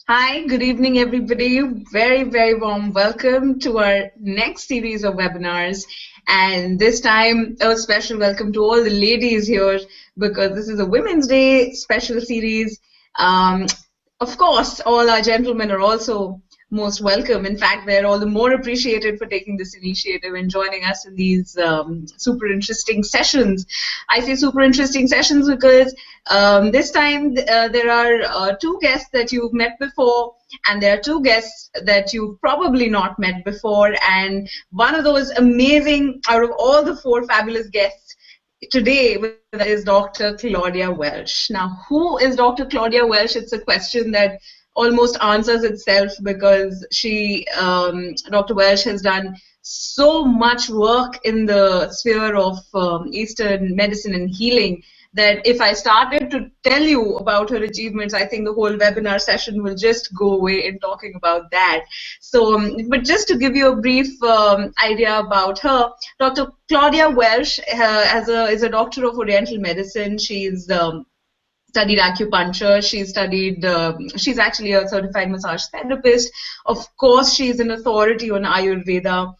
Hi, good evening, everybody. Very, very warm welcome to our next series of webinars. And this time, a special welcome to all the ladies here because this is a Women's Day special series. Um, of course, all our gentlemen are also most welcome. In fact, they're all the more appreciated for taking this initiative and joining us in these super interesting sessions. I say super interesting sessions because this time there are two guests that you've met before, and there are two guests that you've probably not met before. And one of those amazing, out of all the four fabulous guests today is Dr. Claudia Welch. Now, who is Dr. Claudia Welch? It's a question that almost answers itself because Dr. Welch has done so much work in the sphere of Eastern medicine and healing that if I started to tell you about her achievements, I think the whole webinar session will just go away in talking about that. So, but just to give you a brief idea about her, Dr. Claudia Welch is a doctor of Oriental medicine. She's studied acupuncture. She's actually a certified massage therapist. Of course, she's an authority on Ayurveda.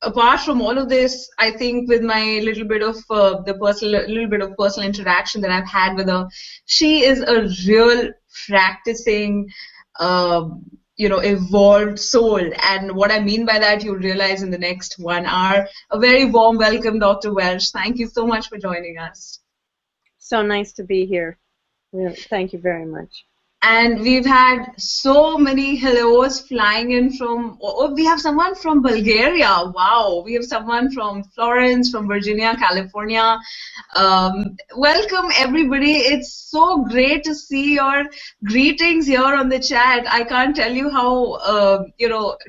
Apart from all of this, I think with my little bit of personal interaction that I've had with her, she is a real practicing, evolved soul. And what I mean by that, you'll realize in the next 1 hour. A very warm welcome, Dr. Welch. Thank you so much for joining us. So nice to be here. Thank you very much. And we've had so many hellos flying in we have someone from Bulgaria. Wow. We have someone from Florence, from Virginia, California. Welcome, everybody. It's so great to see your greetings here on the chat. I can't tell you how,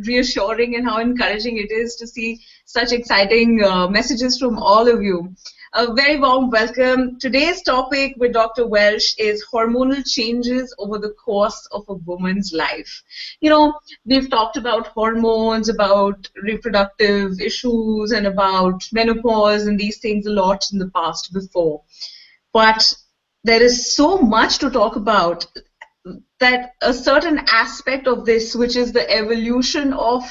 reassuring and how encouraging it is to see such exciting messages from all of you. A very warm welcome. Today's topic with Dr. Welch is hormonal changes over the course of a woman's life. You know, we've talked about hormones, about reproductive issues, and about menopause and these things a lot in the past before. But there is so much to talk about that a certain aspect of this, which is the evolution of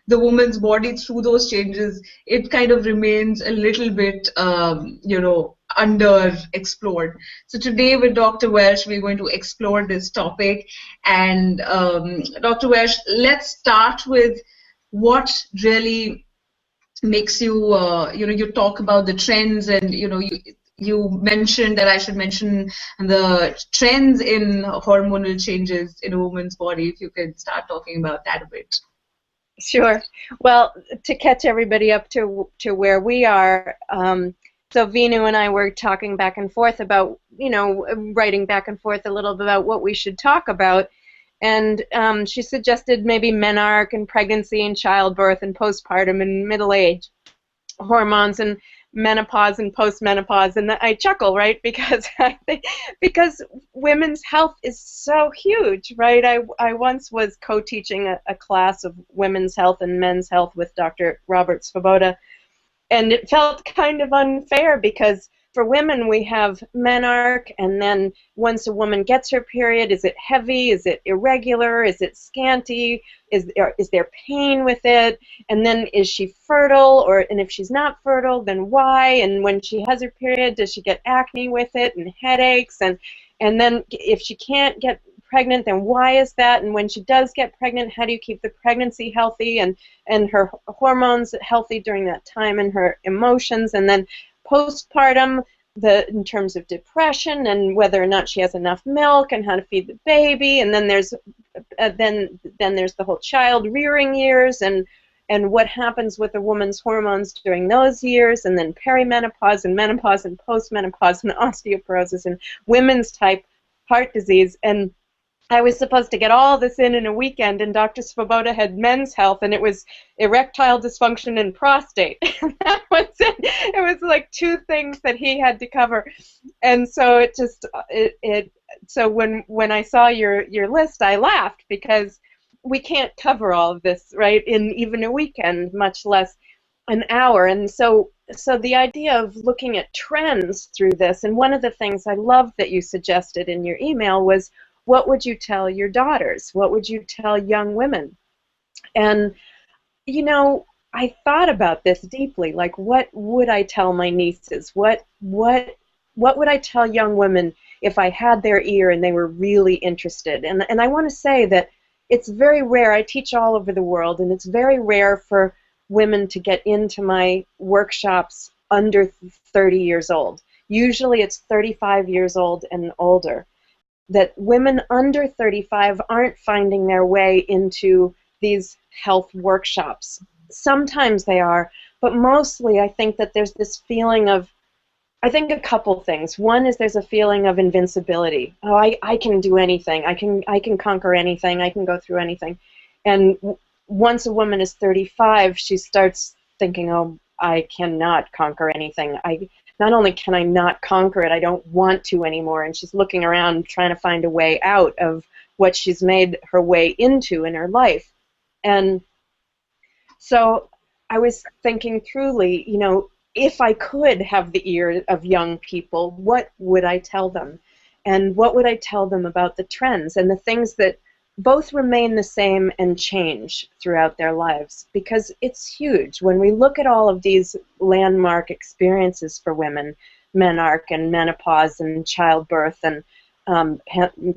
the woman's body through those changes, it kind of remains a little bit, underexplored. So today with Dr. Welch, we're going to explore this topic. And Dr. Welch, let's start with what really makes you, you talk about the trends and, you mentioned that I should mention the trends in hormonal changes in a woman's body. If you could start talking about that a bit. Sure. Well, to catch everybody up to where we are, so Vinu and I were talking back and forth about, writing back and forth a little bit about what we should talk about. And she suggested maybe menarche and pregnancy and childbirth and postpartum and middle age hormones and menopause and postmenopause, and I chuckle, right? Because because women's health is so huge, right? I once was co-teaching a class of women's health and men's health with Dr. Robert Svoboda, and it felt kind of unfair because for women we have menarche, and then once a woman gets her period, is it heavy? Is it irregular? Is it scanty? Is there pain with it? And then is she fertile? And if she's not fertile, then why? And when she has her period, does she get acne with it and headaches? And then if she can't get pregnant, then why is that? And when she does get pregnant, how do you keep the pregnancy healthy and her hormones healthy during that time and her emotions? And then postpartum, in terms of depression and whether or not she has enough milk and how to feed the baby, and then there's the whole child rearing years and what happens with a woman's hormones during those years, and then perimenopause and menopause and postmenopause and osteoporosis and women's type heart disease. And I was supposed to get all this in a weekend, and Dr. Svoboda had men's health, and it was erectile dysfunction and prostate. That was it. It was like two things that he had to cover, and so so when I saw your list, I laughed because we can't cover all of this, right, in even a weekend, much less an hour. And so the idea of looking at trends through this, and one of the things I loved that you suggested in your email was, what would you tell your daughters? What would you tell young women? And, I thought about this deeply. Like, what would I tell my nieces? What would I tell young women if I had their ear and they were really interested? And I want to say that it's very rare. I teach all over the world, and it's very rare for women to get into my workshops under 30 years old. Usually it's 35 years old and older. That women under 35 aren't finding their way into these health workshops. Sometimes they are, but mostly I think that there's this feeling of, I think a couple things. One is there's a feeling of invincibility. Oh, I can do anything. I can conquer anything. I can go through anything. And once a woman is 35, she starts thinking, oh, I cannot conquer anything. Not only can I not conquer it, I don't want to anymore. And she's looking around trying to find a way out of what she's made her way into in her life. And so I was thinking truly, if I could have the ear of young people, what would I tell them? And what would I tell them about the trends and the things that both remain the same and change throughout their lives? Because it's huge. When we look at all of these landmark experiences for women, menarche and menopause and childbirth and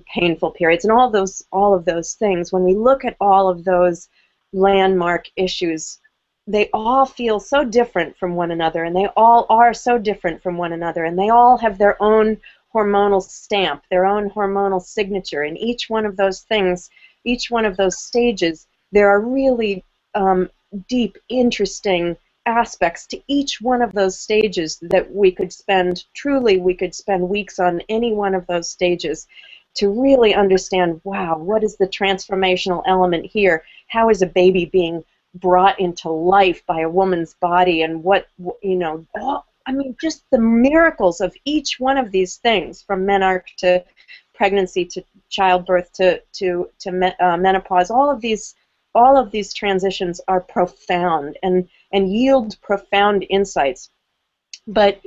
painful periods and all of those things, when we look at all of those landmark issues, they all feel so different from one another, and they all are so different from one another, and they all have their own hormonal stamp, their own hormonal signature. And each one of those things, each one of those stages, there are really deep, interesting aspects to each one of those stages that we could spend weeks on any one of those stages to really understand, wow, what is the transformational element here? How is a baby being brought into life by a woman's body? And just the miracles of each one of these things, from menarche to pregnancy to childbirth to menopause. All of these transitions are profound and yield profound insights. But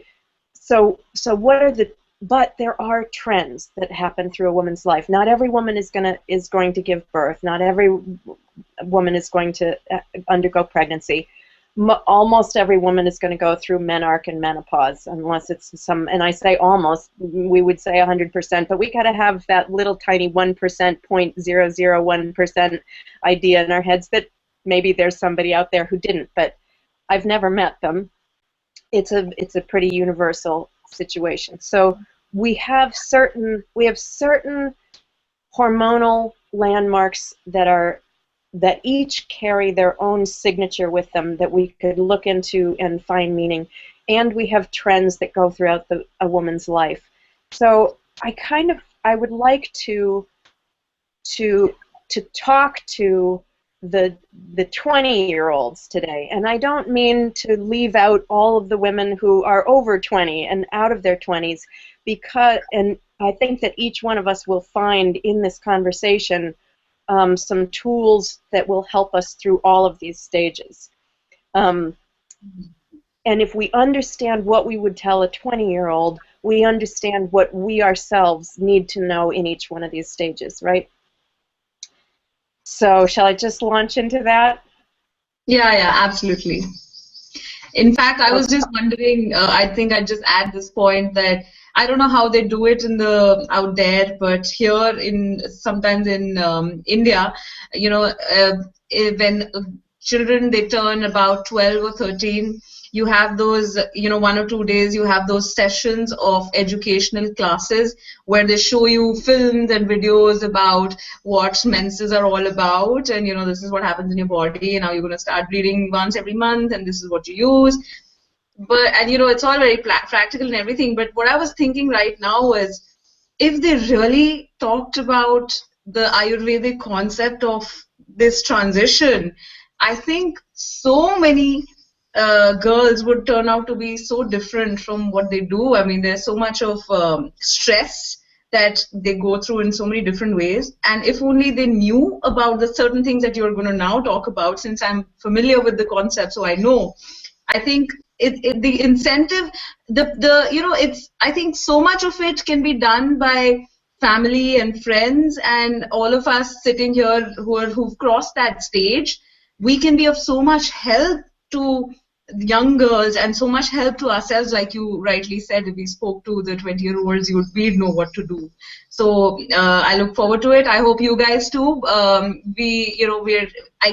but there are trends that happen through a woman's life. Not every woman is going to give birth. Not every woman is going to undergo pregnancy. Almost every woman is going to go through menarche and menopause, unless it's some, and I say almost, we would say 100%, but we got to have that little tiny 1%, 0.001% idea in our heads that maybe there's somebody out there who didn't, but I've never met them. It's a pretty universal situation. So we have certain hormonal landmarks that each carry their own signature with them that we could look into and find meaning, and we have trends that go throughout a woman's life. So I would like to talk to the 20-year-olds today, and I don't mean to leave out all of the women who are over 20 and out of their 20s, and I think that each one of us will find in this conversation some tools that will help us through all of these stages. And if we understand what we would tell a 20-year-old, we understand what we ourselves need to know in each one of these stages, right? So shall I just launch into that? Yeah, absolutely. In fact, I was just wondering, I think I'd just add this point that I don't know how they do it out there, but here sometimes in India, when children, they turn about 12 or 13, you have those, 1 or 2 days, you have those sessions of educational classes where they show you films and videos about what menses are all about, and this is what happens in your body, and now you're going to start bleeding once every month, and this is what you use. And it's all very practical and everything, but what I was thinking right now is, if they really talked about the Ayurvedic concept of this transition, I think so many girls would turn out to be so different from what they do. I mean, there's so much of stress that they go through in so many different ways, and if only they knew about the certain things that you're going to now talk about, since I'm familiar with the concept, so I know. I think the incentive, I think so much of it can be done by family and friends, and all of us sitting here who've crossed that stage, we can be of so much help to young girls and so much help to ourselves. Like you rightly said, if we spoke to the 20-year-olds, we'd know what to do. So I look forward to it. I hope you guys too. I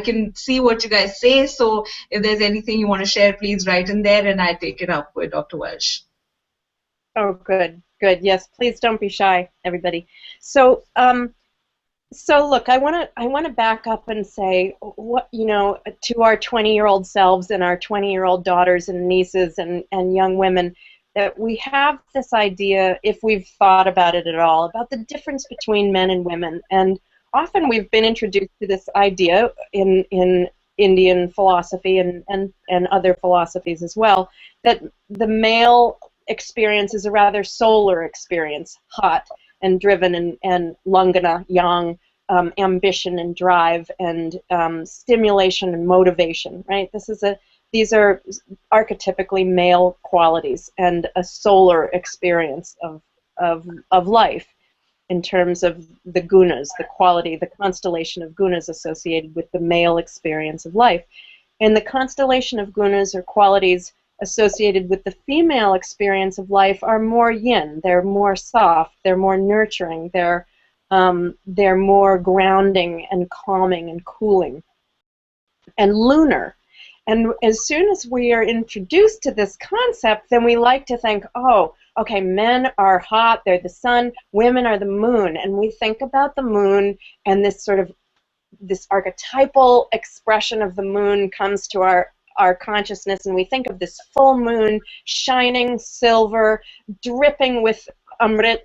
can see what you guys say. So if there's anything you want to share, please write in there, and I take it up with Dr. Welch. Oh, good, good. Yes, please don't be shy, everybody. So, so look, I want to back up and say, what, to our 20-year-old selves and our 20-year-old daughters and nieces and young women, that we have this idea, if we've thought about it at all, about the difference between men and women. And often we've been introduced to this idea in Indian philosophy and other philosophies as well, that the male experience is a rather solar experience, hot and driven and lungana, yang, ambition and drive and stimulation and motivation, right? These are archetypically male qualities and a solar experience of life in terms of the gunas, the quality, the constellation of gunas associated with the male experience of life. And the constellation of gunas or qualities associated with the female experience of life are more yin. They're more soft. They're more nurturing. They're more grounding and calming and cooling and lunar. And as soon as we are introduced to this concept, then we like to think, oh, okay, men are hot, they're the sun, women are the moon. And we think about the moon, and this archetypal expression of the moon comes to our consciousness, and we think of this full moon, shining silver, dripping with amrit,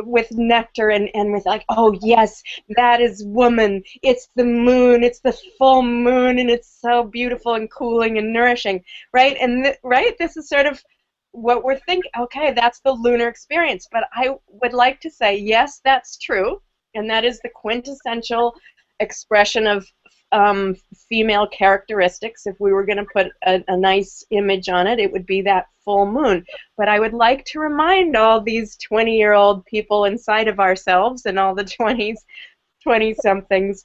with nectar, and with like, oh yes, that is woman. It's the moon. It's the full moon, and it's so beautiful and cooling and nourishing, right? And right, this is sort of what we're thinking. Okay, that's the lunar experience. But I would like to say, yes, that's true, and that is the quintessential expression of female characteristics. If we were going to put a nice image on it, it would be that full moon. But I would like to remind all these 20-year-old people inside of ourselves and all the 20-somethings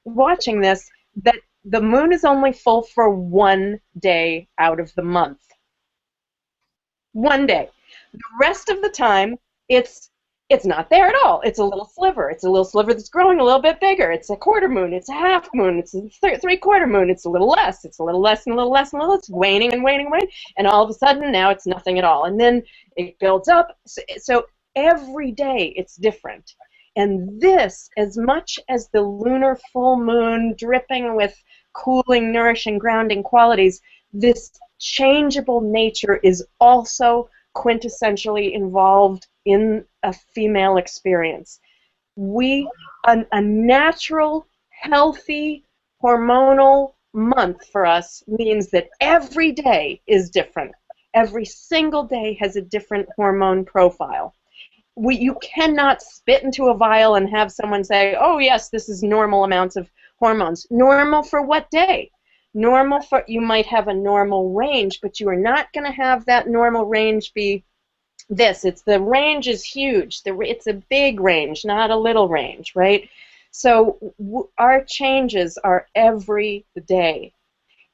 watching this, that the moon is only full for 1 day out of the month. 1 day. The rest of the time, it's not there at all. It's a little sliver. It's a little sliver that's growing a little bit bigger. It's a quarter moon. It's a half moon. It's a three-quarter moon. It's a little less. It's a little less and a little less and a little less. It's waning and waning and waning. And all of a sudden, now it's nothing at all. And then it builds up. So every day it's different. And this, as much as the lunar full moon dripping with cooling, nourishing, grounding qualities, this changeable nature is also quintessentially involved in a female experience. A natural, healthy, hormonal month for us means that every day is different. Every single day has a different hormone profile. You cannot spit into a vial and have someone say, oh yes, this is normal amounts of hormones. Normal for what day? Normal for, you might have a normal range, but you are not going to have that normal range be this. The range is huge. It's a big range, not a little range, right? So our changes are every day.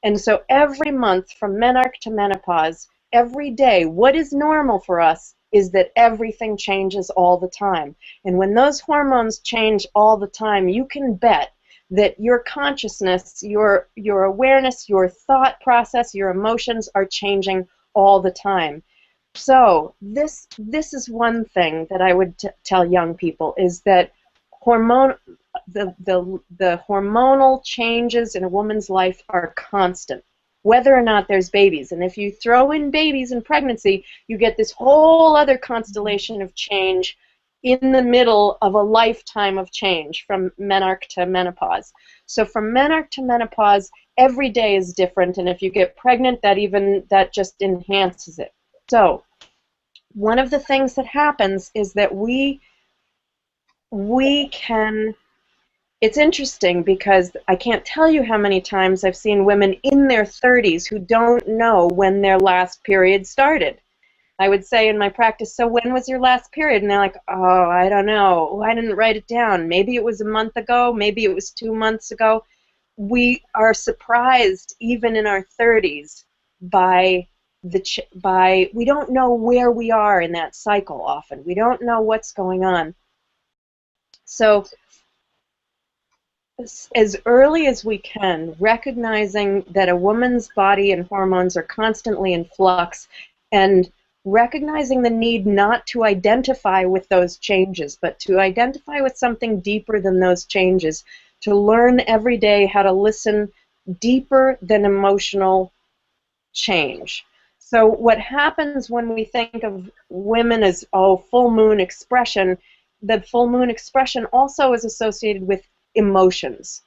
And so every month from menarche to menopause, every day, what is normal for us is that everything changes all the time. And when those hormones change all the time, you can bet that your consciousness, your awareness, your thought process, your emotions are changing all the time. So this is one thing that I would tell young people, is that the hormonal changes in a woman's life are constant, whether or not there's babies. And if you throw in babies and pregnancy, you get this whole other constellation of change in the middle of a lifetime of change from menarche to menopause. So from menarche to menopause, every day is different, and if you get pregnant, that just enhances it. So one of the things that happens is that we can, it's interesting because I can't tell you how many times I've seen women in their 30s who don't know when their last period started. I would say in my practice, so when was your last period? And they're like, oh, I don't know. Oh, I didn't write it down. Maybe it was a month ago. Maybe it was 2 months ago. We are surprised, even in our 30s, by we don't know where we are in that cycle often. We don't know what's going on. So as early as we can, recognizing that a woman's body and hormones are constantly in flux, and recognizing the need not to identify with those changes, but to identify with something deeper than those changes, to learn every day how to listen deeper than emotional change. So what happens when we think of women as, oh, full moon expression, the full moon expression also is associated with emotions.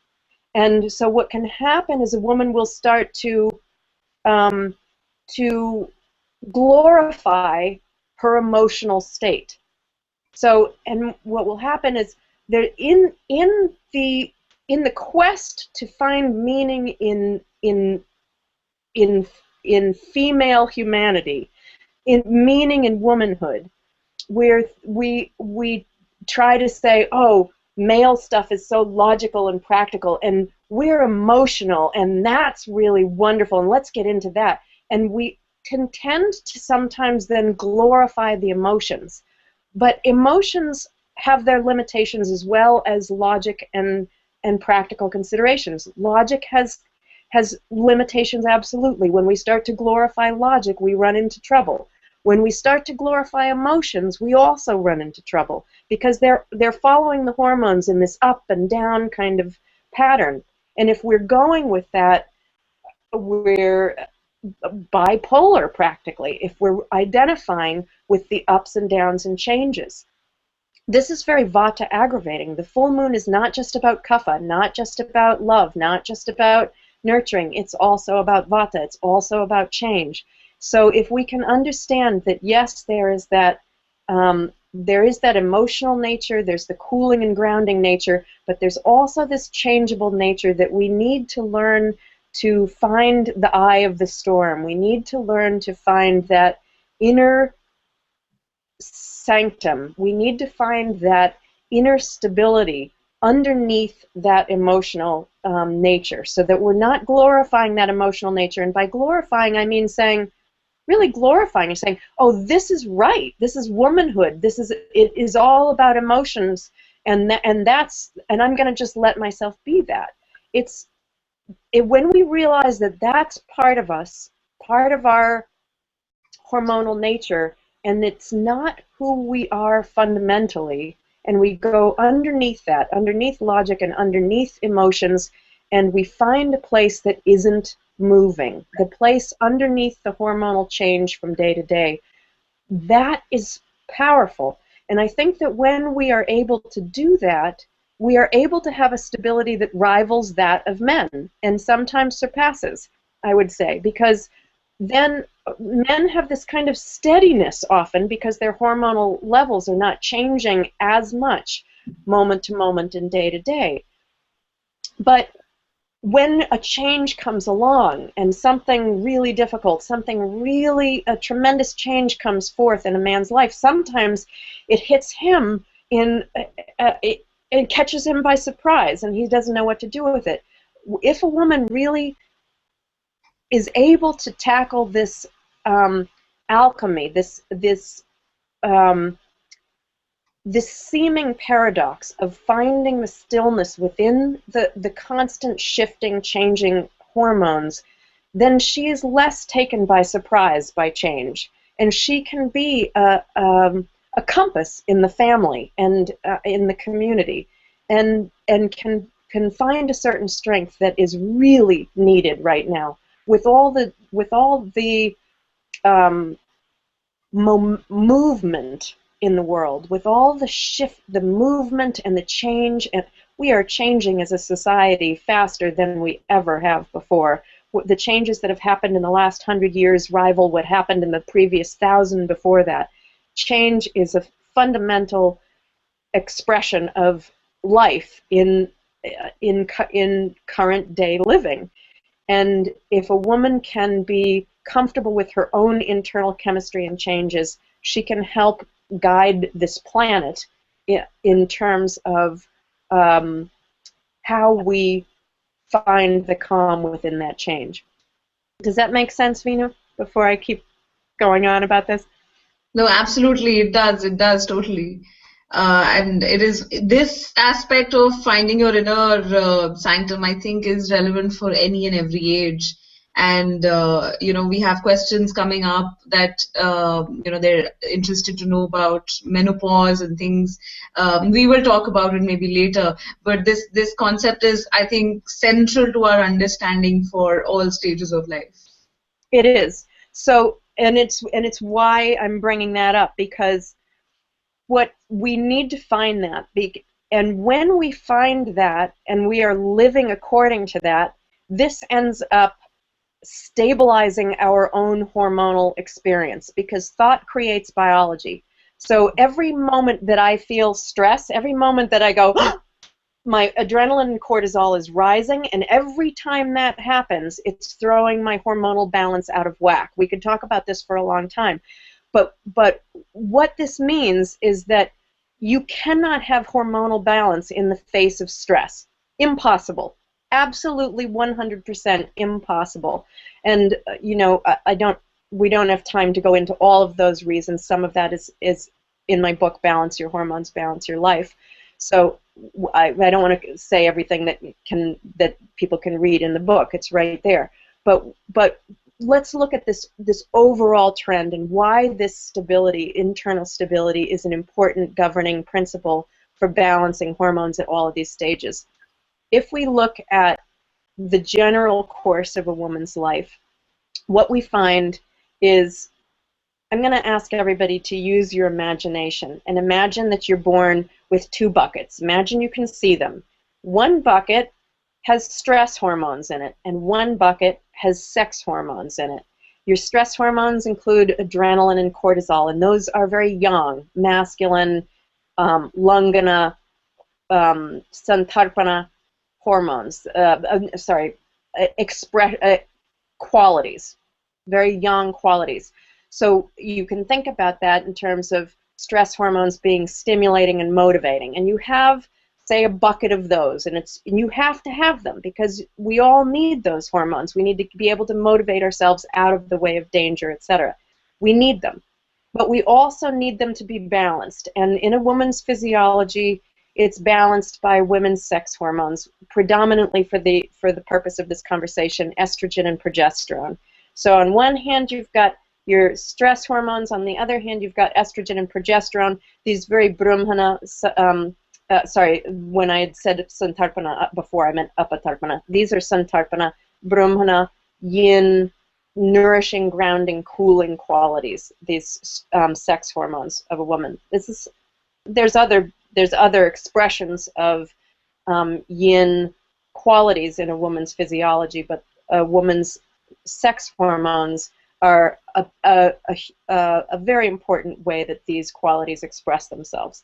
And so what can happen is a woman will start um, to glorify her emotional state. So, and what will happen is that in the quest to find meaning in in female humanity, in meaning in womanhood, where we try to say, oh, male stuff is so logical and practical, and we're emotional, and that's really wonderful, and let's get into that. And we can tend to sometimes then glorify the emotions. But emotions have their limitations as well as logic and practical considerations. Logic has limitations, absolutely. When we start to glorify logic, we run into trouble. When we start to glorify emotions, we also run into trouble because they're following the hormones in this up and down kind of pattern. And if we're going with that, we're bipolar practically, if we're identifying with the ups and downs and changes. This is very vata aggravating. The full moon is not just about kapha, not just about love, not just about nurturing. It's also about vata. It's also about change. So if we can understand that, yes, there is that emotional nature, there's the cooling and grounding nature, but there's also this changeable nature that we need to learn to find the eye of the storm. We need to learn to find that inner sanctum. We need to find that inner stability underneath that emotional nature, so that we're not glorifying that emotional nature. And by glorifying, I mean saying, really glorifying. You're saying, oh, this is right. This is womanhood. It is all about emotions, and I'm going to just let myself be that. When we realize that that's part of us, part of our hormonal nature, and it's not who we are fundamentally, and we go underneath that, underneath logic and underneath emotions, and we find a place that isn't moving, the place underneath the hormonal change from day to day, that is powerful. And I think that when we are able to do that, we are able to have a stability that rivals that of men, and sometimes surpasses, I would say, because then men have this kind of steadiness often because their hormonal levels are not changing as much moment to moment and day to day. But when a change comes along and something really difficult, a tremendous change comes forth in a man's life, sometimes it hits him it catches him by surprise, and he doesn't know what to do with it. If a woman really is able to tackle this alchemy, this seeming paradox of finding the stillness within the constant shifting, changing hormones, then she is less taken by surprise by change, and she can be a compass in the family and in the community, and can find a certain strength that is really needed right now with all the movement in the world, with all the shift, the movement and the change, and we are changing as a society faster than we ever have before. The changes that have happened in the last 100 years rival what happened in the previous 1,000 before that. Change is a fundamental expression of life in current day living. And if a woman can be comfortable with her own internal chemistry and changes, she can help guide this planet in terms of how we find the calm within that change. Does that make sense, Vinu, before I keep going on about this? No, absolutely, it does. It does totally. And it is this aspect of finding your inner sanctum, I think, is relevant for any and every age. And we have questions coming up that they're interested to know about menopause and things. We will talk about it maybe later, but this concept is, I think, central to our understanding for all stages of life. It is. So, and it's why I'm bringing that up, because what we need to find that, and when we find that and we are living according to that, this ends up stabilizing our own hormonal experience, because thought creates biology. So every moment that I feel stress, every moment that I go, my adrenaline and cortisol is rising, and every time that happens, it's throwing my hormonal balance out of whack. We could talk about this for a long time. But what this means is that you cannot have hormonal balance in the face of stress. Impossible. Absolutely 100% impossible. And we don't have time to go into all of those reasons. Some of that is in my book, Balance Your Hormones, Balance Your Life. So I don't want to say everything that people can read in the book. It's right there. But let's look at this overall trend and why this stability, internal stability, is an important governing principle for balancing hormones at all of these stages. If we look at the general course of a woman's life, what we find is, I'm going to ask everybody to use your imagination and imagine that you're born with two buckets. Imagine you can see them. One bucket has stress hormones in it, and one bucket has sex hormones in it. Your stress hormones include adrenaline and cortisol, and those are very young, masculine, lungana, santarpana hormones, qualities, very young qualities. So you can think about that in terms of stress hormones being stimulating and motivating. And you have, say, a bucket of those, and you have to have them because we all need those hormones. We need to be able to motivate ourselves out of the way of danger, etc. We need them. But we also need them to be balanced. And in a woman's physiology, it's balanced by women's sex hormones, predominantly for the purpose of this conversation, estrogen and progesterone. So on one hand, you've got your stress hormones. On the other hand, you've got estrogen and progesterone, these very brahmana, when I had said santarpana before, I meant apatarpana. These are santarpana, brahmana, yin, nourishing, grounding, cooling qualities, these sex hormones of a woman. There's other expressions of yin qualities in a woman's physiology, but a woman's sex hormones are a very important way that these qualities express themselves.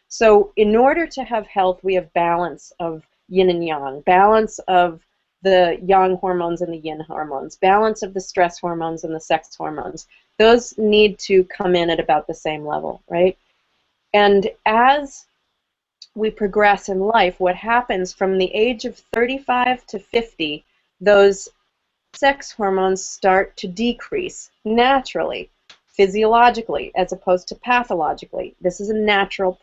So in order to have health, we have balance of yin and yang, balance of the yang hormones and the yin hormones, balance of the stress hormones and the sex hormones. Those need to come in at about the same level, right? And as we progress in life, what happens from the age of 35 to 50, those sex hormones start to decrease naturally, physiologically, as opposed to pathologically. This is a natural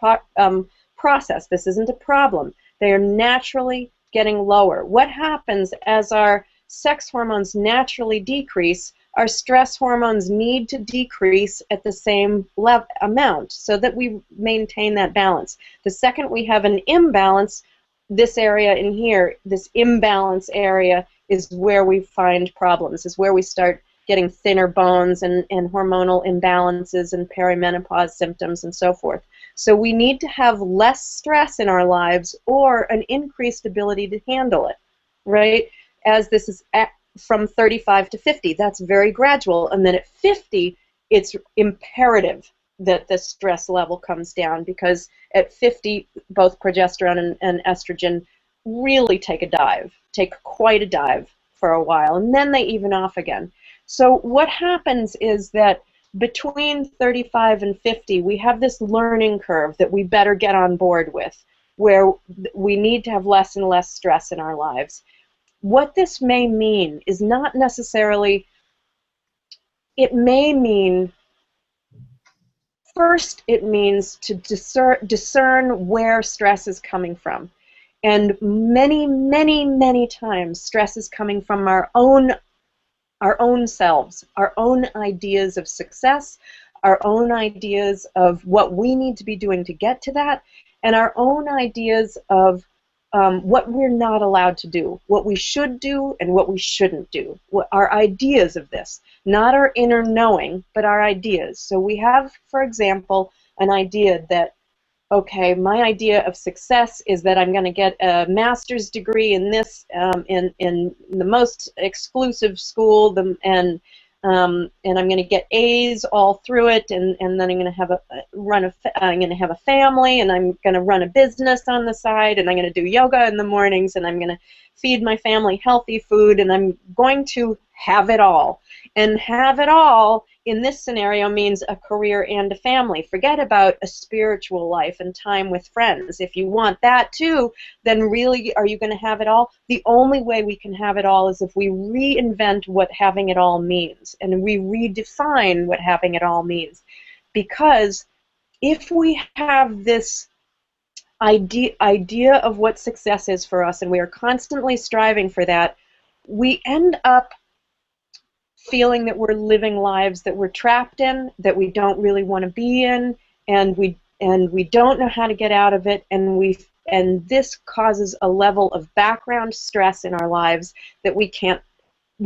process. This isn't a problem. They are naturally getting lower. What happens as our sex hormones naturally decrease? Our stress hormones need to decrease at the same amount so that we maintain that balance. The second we have an imbalance, this area in here, this imbalance area, is where we find problems, is where we start getting thinner bones and hormonal imbalances and perimenopause symptoms and so forth. So we need to have less stress in our lives or an increased ability to handle it, right? As this is from 35 to 50, that's very gradual. And then at 50, it's imperative that the stress level comes down, because at 50, both progesterone and estrogen really take quite a dive for a while, and then they even off again. So what happens is that between 35 and 50, we have this learning curve that we better get on board with, where we need to have less and less stress in our lives. What this may mean is not necessarily, it may mean, first it means to discern where stress is coming from. And many, many, many times stress is coming from our own selves, our own ideas of success, our own ideas of what we need to be doing to get to that, and our own ideas of what we're not allowed to do, what we should do and what we shouldn't do, our ideas of this, not our inner knowing, but our ideas. So we have, for example, an idea that, okay, my idea of success is that I'm going to get a master's degree in this, in the most exclusive school, and I'm going to get A's all through it, and then I'm going to have I'm going to have a family, and I'm going to run a business on the side, and I'm going to do yoga in the mornings, and I'm going to feed my family healthy food, and I'm going to have it all. And have it all in this scenario means a career and a family. Forget about a spiritual life and time with friends. If you want that too, then really, are you going to have it all? The only way we can have it all is if we reinvent what having it all means, and we redefine what having it all means. Because if we have this idea of what success is for us, and we are constantly striving for that, we end up feeling that we're living lives that we're trapped in, that we don't really want to be in, and we don't know how to get out of it, and this causes a level of background stress in our lives that we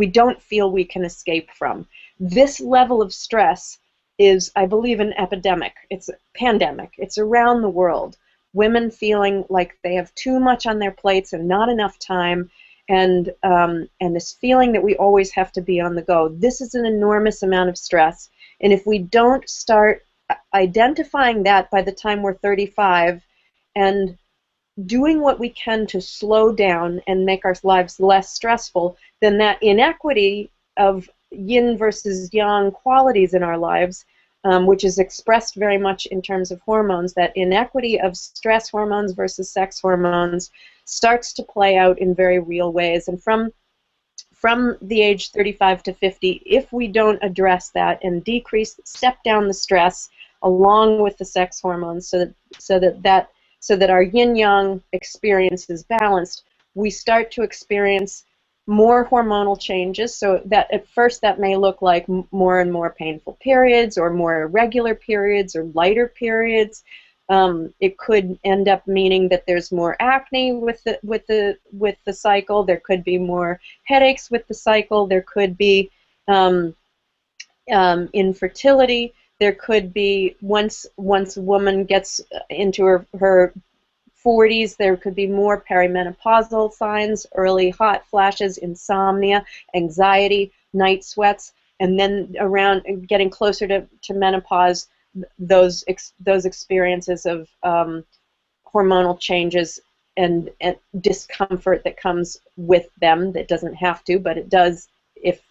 don't feel we can escape from. This level of stress is, I believe, an epidemic. It's a pandemic. It's around the world. Women feeling like they have too much on their plates and not enough time, and this feeling that we always have to be on the go. This is an enormous amount of stress, and if we don't start identifying that by the time we're 35 and doing what we can to slow down and make our lives less stressful, then that inequity of yin versus yang qualities in our lives, which is expressed very much in terms of hormones, that inequity of stress hormones versus sex hormones starts to play out in very real ways. And from the age 35 to 50, if we don't address that and step down the stress along with the sex hormones so that our yin-yang experience is balanced, we start to experience more hormonal changes. So that at first that may look like more and more painful periods, or more irregular periods, or lighter periods. It could end up meaning that there's more acne with the cycle. There could be more headaches with the cycle. There could be infertility. There could be, once a woman gets into her 40s, there could be more perimenopausal signs, early hot flashes, insomnia, anxiety, night sweats, and then around getting closer to menopause, those experiences of hormonal changes and discomfort that comes with them. That doesn't have to, but it does if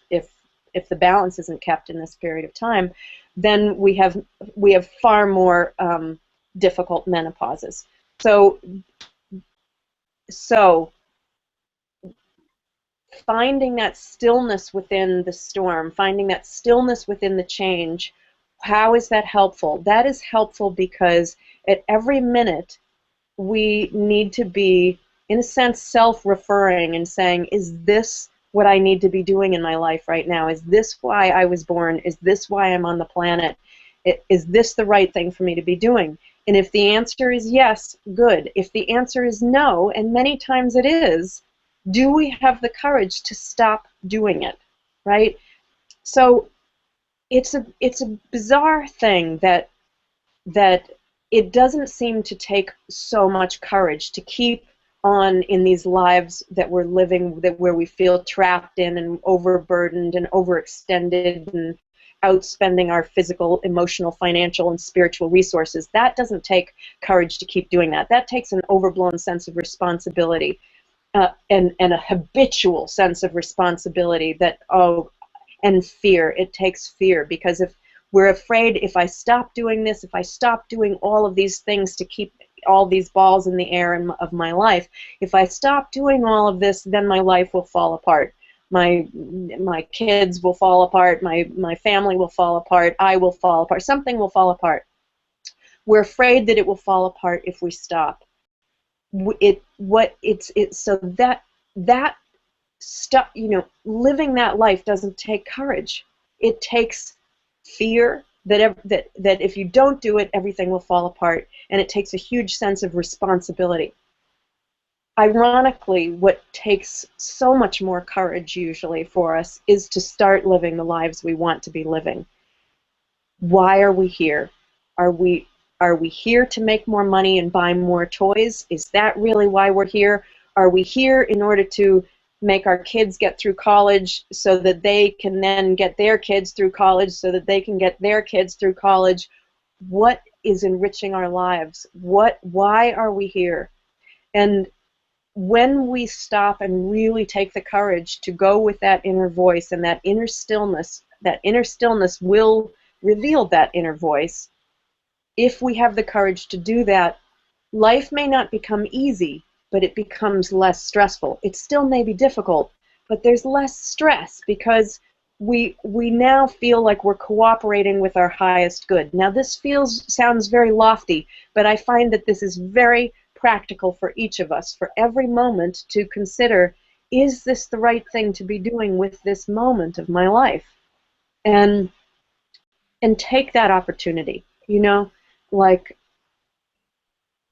the balance isn't kept in this period of time. Then we have far more difficult menopauses. So finding that stillness within the storm, finding that stillness within the change, how is that helpful? That is helpful because at every minute we need to be, in a sense, self-referring and saying, is this what I need to be doing in my life right now? Is this why I was born? Is this why I'm on the planet? Is this the right thing for me to be doing? And if the answer is yes, good. If the answer is no, and many times it is, do we have the courage to stop doing it, right? So it's a bizarre thing that it doesn't seem to take so much courage to keep on in these lives that we're living, where we feel trapped in and overburdened and overextended and outspending our physical, emotional, financial, and spiritual resources. That doesn't take courage to keep doing that. That takes an overblown sense of responsibility and a habitual sense of responsibility that, oh, And fear. It takes fear, because if we're afraid, if I stop doing this, if I stop doing all of these things to keep all these balls in the air of my life, if I stop doing all of this, then my life will fall apart. My kids will fall apart. My family will fall apart. I will fall apart. Something will fall apart. We're afraid that it will fall apart if we stop. So that stuff, living that life doesn't take courage. It takes fear that if you don't do it, everything will fall apart, and it takes a huge sense of responsibility. Ironically, what takes so much more courage usually for us is to start living the lives we want to be living. Why are we here? Are we here to make more money and buy more toys? Is that really why we're here? Are we here in order to make our kids get through college so that they can then get their kids through college so that they can get their kids through college? What is enriching our lives? Why are we here? And when we stop and really take the courage to go with that inner voice and that inner stillness will reveal that inner voice. If we have the courage to do that, life may not become easy, but it becomes less stressful. It still may be difficult, but there's less stress because we now feel like we're cooperating with our highest good. Now this sounds very lofty, but I find that this is very practical for each of us, for every moment to consider, is this the right thing to be doing with this moment of my life? And take that opportunity, like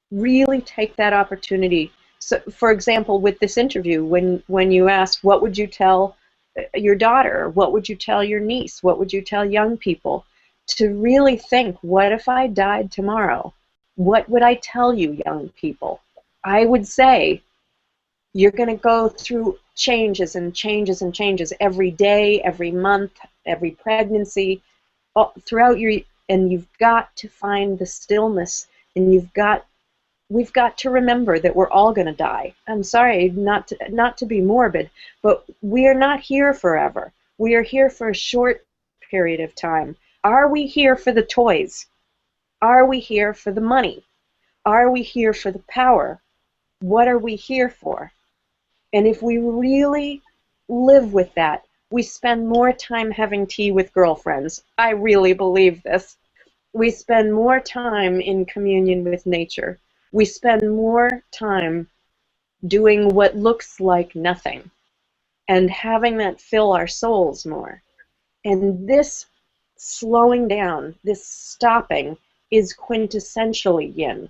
really take that opportunity. So, for example, with this interview, when you asked, what would you tell your daughter? What would you tell your niece? What would you tell young people? To really think, what if I died tomorrow? What would I tell you, young people? I would say, you're going to go through changes and changes and changes every day, every month, every pregnancy, throughout and you've got to find the stillness, and we've got to remember that we're all going to die. I'm sorry not to be morbid, but we are not here forever. We are here for a short period of time. Are we here for the toys? Are we here for the money? Are we here for the power? What are we here for? And if we really live with that, we spend more time having tea with girlfriends. I really believe this. We spend more time in communion with nature. We spend more time doing what looks like nothing and having that fill our souls more. And this slowing down, this stopping, is quintessentially yin.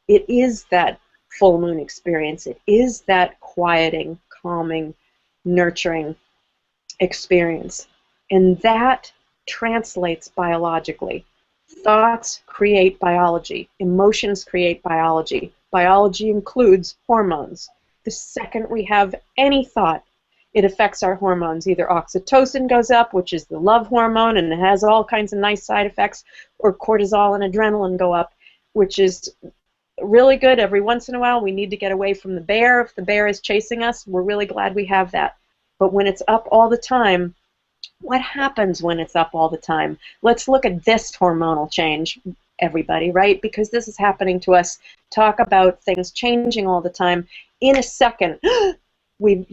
It is that full moon experience. It is that quieting, calming, nurturing experience. And that translates biologically. Thoughts create biology. Emotions create biology. Biology includes hormones. The second we have any thought, it affects our hormones. Either oxytocin goes up, which is the love hormone, and it has all kinds of nice side effects, or cortisol and adrenaline go up, which is really good. Every once in a while, we need to get away from the bear. If the bear is chasing us, we're really glad we have that. But when it's up all the time, what happens when it's up all the time? Let's look at this hormonal change, everybody, right? Because this is happening to us. Talk about things changing all the time. In a second, we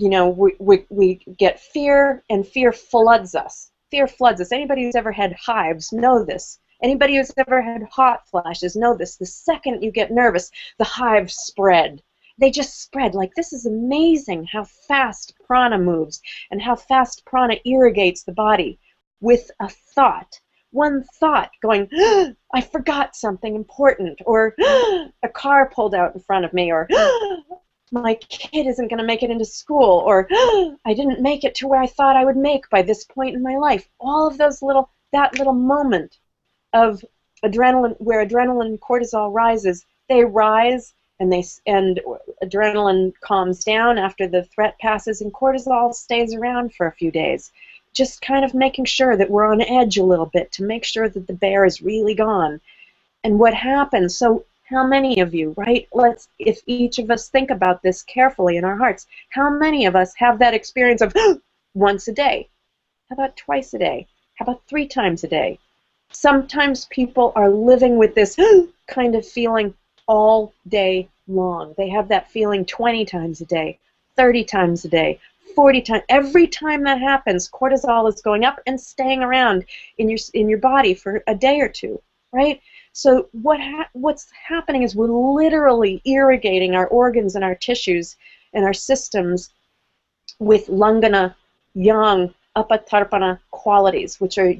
get fear, and fear floods us. Fear floods us. Anybody who's ever had hives know this. Anybody who's ever had hot flashes know this. The second you get nervous, the hives spread. They just spread. Like, this is amazing how fast prana moves and how fast prana irrigates the body with a thought. One thought going, I forgot something important, or a car pulled out in front of me, or my kid isn't going to make it into school, or I didn't make it to where I thought I would make by this point in my life. All of those that little moment of adrenaline, where adrenaline and cortisol rises, they rise, and adrenaline calms down after the threat passes, and cortisol stays around for a few days, just kind of making sure that we're on edge a little bit to make sure that the bear is really gone. And what happens? So how many of you, right? If each of us think about this carefully in our hearts, how many of us have that experience of once a day? How about twice a day? How about 3 times a day? Sometimes people are living with this kind of feeling all day long. They have that feeling 20 times a day, 30 times a day, 40 times. Every time that happens, cortisol is going up and staying around in your body for a day or two, right? So what's happening is we're literally irrigating our organs and our tissues and our systems with Langana, Yang, Apatarpana qualities, which are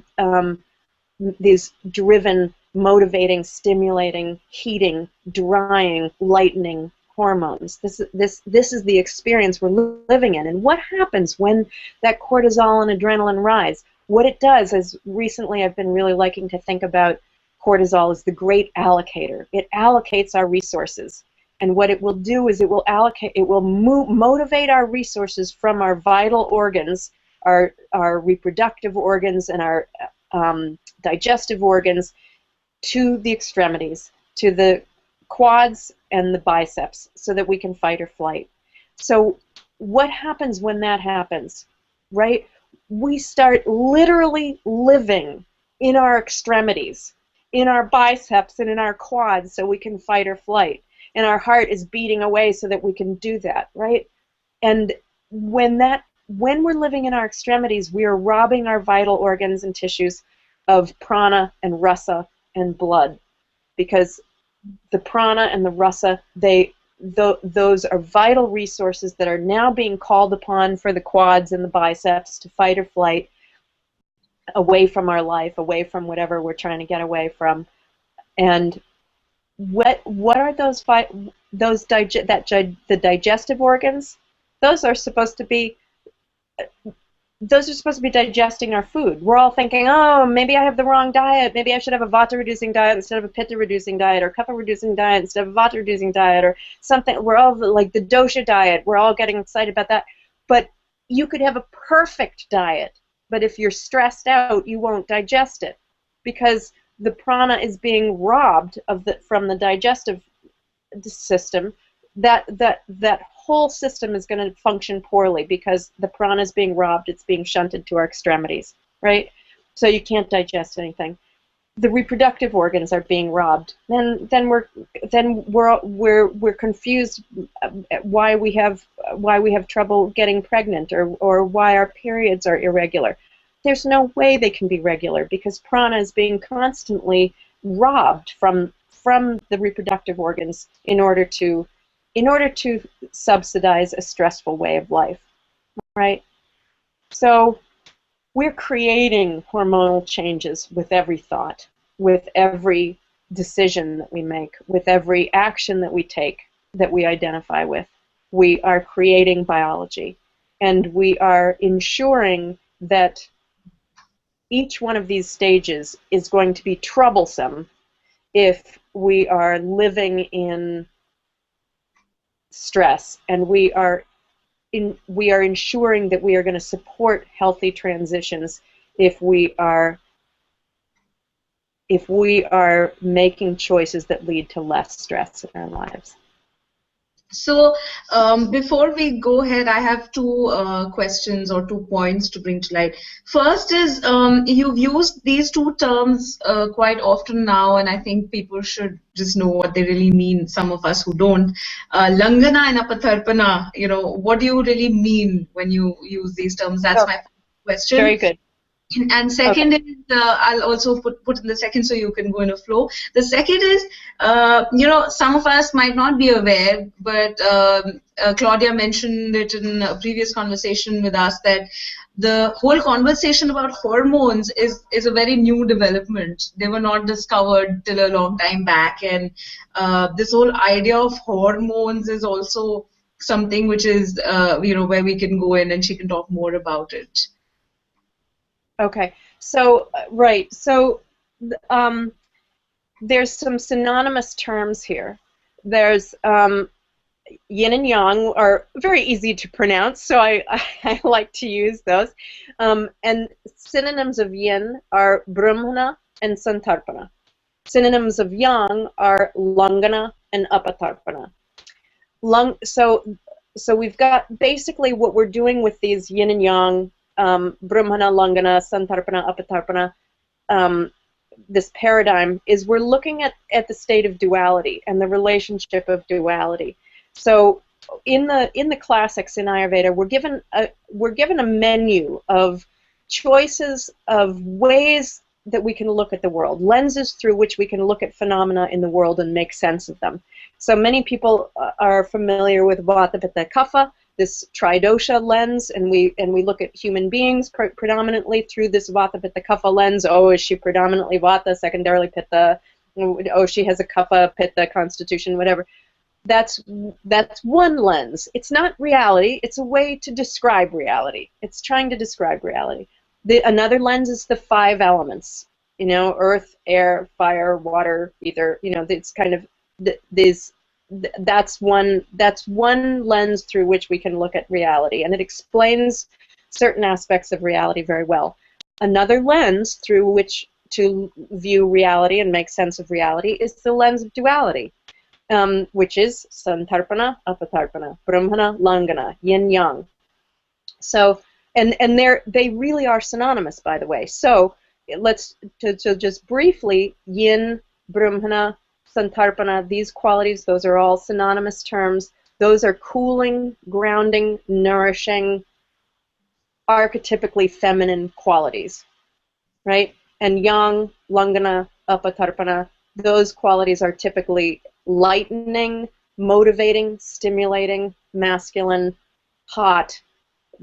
these driven, motivating, stimulating, heating, drying, lightening hormones. This is the experience we're living in. And what happens when that cortisol and adrenaline rise? What it does is, recently I've been really liking to think about cortisol as the great allocator. It allocates our resources. And what it will do is it will motivate our resources from our vital organs, our reproductive organs and our digestive organs, to the extremities, to the quads and the biceps, so that we can fight or flight. So what happens when that happens, right? We start literally living in our extremities, in our biceps and in our quads, so we can fight or flight. And our heart is beating away so that we can do that, right? And when we're living in our extremities, we are robbing our vital organs and tissues of prana and rasa and blood, because the prana and the rasa, those are vital resources that are now being called upon for the quads and the biceps to fight or flight, away from our life, away from whatever we're trying to get away from. And what are the digestive organs? Those are supposed to be digesting our food. We're all thinking, oh, maybe I have the wrong diet. Maybe I should have a vata-reducing diet instead of a pitta-reducing diet, or kapha-reducing diet instead of a vata-reducing diet, or something. We're all like the dosha diet. We're all getting excited about that. But you could have a perfect diet, but if you're stressed out, you won't digest it, because the prana is being robbed from the digestive system. That whole system is going to function poorly because the prana is being robbed. It's being shunted to our extremities, right? So you can't digest anything. The reproductive organs are being robbed. Then we're confused why we have trouble getting pregnant, or why our periods are irregular. There's no way they can be regular, because prana is being constantly robbed from the reproductive organs in order to subsidize a stressful way of life, right? So we're creating hormonal changes with every thought, with every decision that we make, with every action that we take, that we identify with. We are creating biology, and we are ensuring that each one of these stages is going to be troublesome if we are living in stress, and we are ensuring that we are going to support healthy transitions if we are making choices that lead to less stress in our lives. So before we go ahead, I have two questions or 2 points to bring to light. First is, you've used these two terms quite often now, and I think people should just know what they really mean, some of us who don't. Langana and Apatharpana, what do you really mean when you use these terms? That's my first question. Very good. And second is, I'll also put in the second so you can go in a flow. The second is, some of us might not be aware, but Claudia mentioned it in a previous conversation with us, that the whole conversation about hormones is a very new development. They were not discovered till a long time back. And this whole idea of hormones is also something which is, where we can go in and she can talk more about it. Okay, so right, so there's some synonymous terms here. There's yin and yang are very easy to pronounce, so I like to use those. And synonyms of yin are brahmana and santarpana. Synonyms of yang are langana and apatarpana. So we've got basically what we're doing with these yin and yang Brahmana, Langana, Santarpana, Apatarpana, this paradigm is we're looking at the state of duality and the relationship of duality. So in the classics in Ayurveda, we're given a menu of choices of ways that we can look at the world, lenses through which we can look at phenomena in the world and make sense of them. So many people are familiar with Vata, Pitta, Kapha, this tridosha lens, and we look at human beings predominantly through this Vata, Pitta, Kapha lens. Oh, is she predominantly Vata, secondarily Pitta? Oh, she has a Kapha, Pitta constitution, whatever. That's one lens. It's not reality. It's a way to describe reality. It's trying to describe reality. Another lens is the 5 elements. Earth, air, fire, water, ether. It's kind of these. That's one lens through which we can look at reality, and it explains certain aspects of reality very well. Another lens through which to view reality and make sense of reality is the lens of duality, which is Santarpana, Apatarpana, Brahmana, Langana, Yin Yang. So, and they really are synonymous, by the way. So let's just briefly, Yin, Brahmana, Santarpana, these qualities, those are all synonymous terms. Those are cooling, grounding, nourishing, archetypically feminine qualities, right? And Yang, Langana, Apatarpana, those qualities are typically lightening, motivating, stimulating, masculine, hot,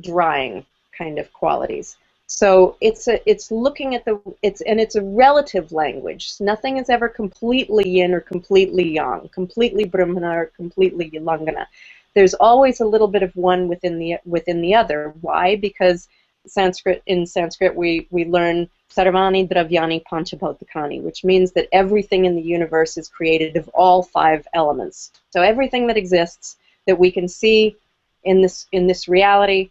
drying kind of qualities. So it's looking at it's a relative language. Nothing is ever completely yin or completely yang, completely brahmana or completely langana. There's always a little bit of one within the other. Why? Because in Sanskrit we learn sarvani dravyani panchabhautikani, which means that everything in the universe is created of all 5 elements. So everything that exists that we can see in this reality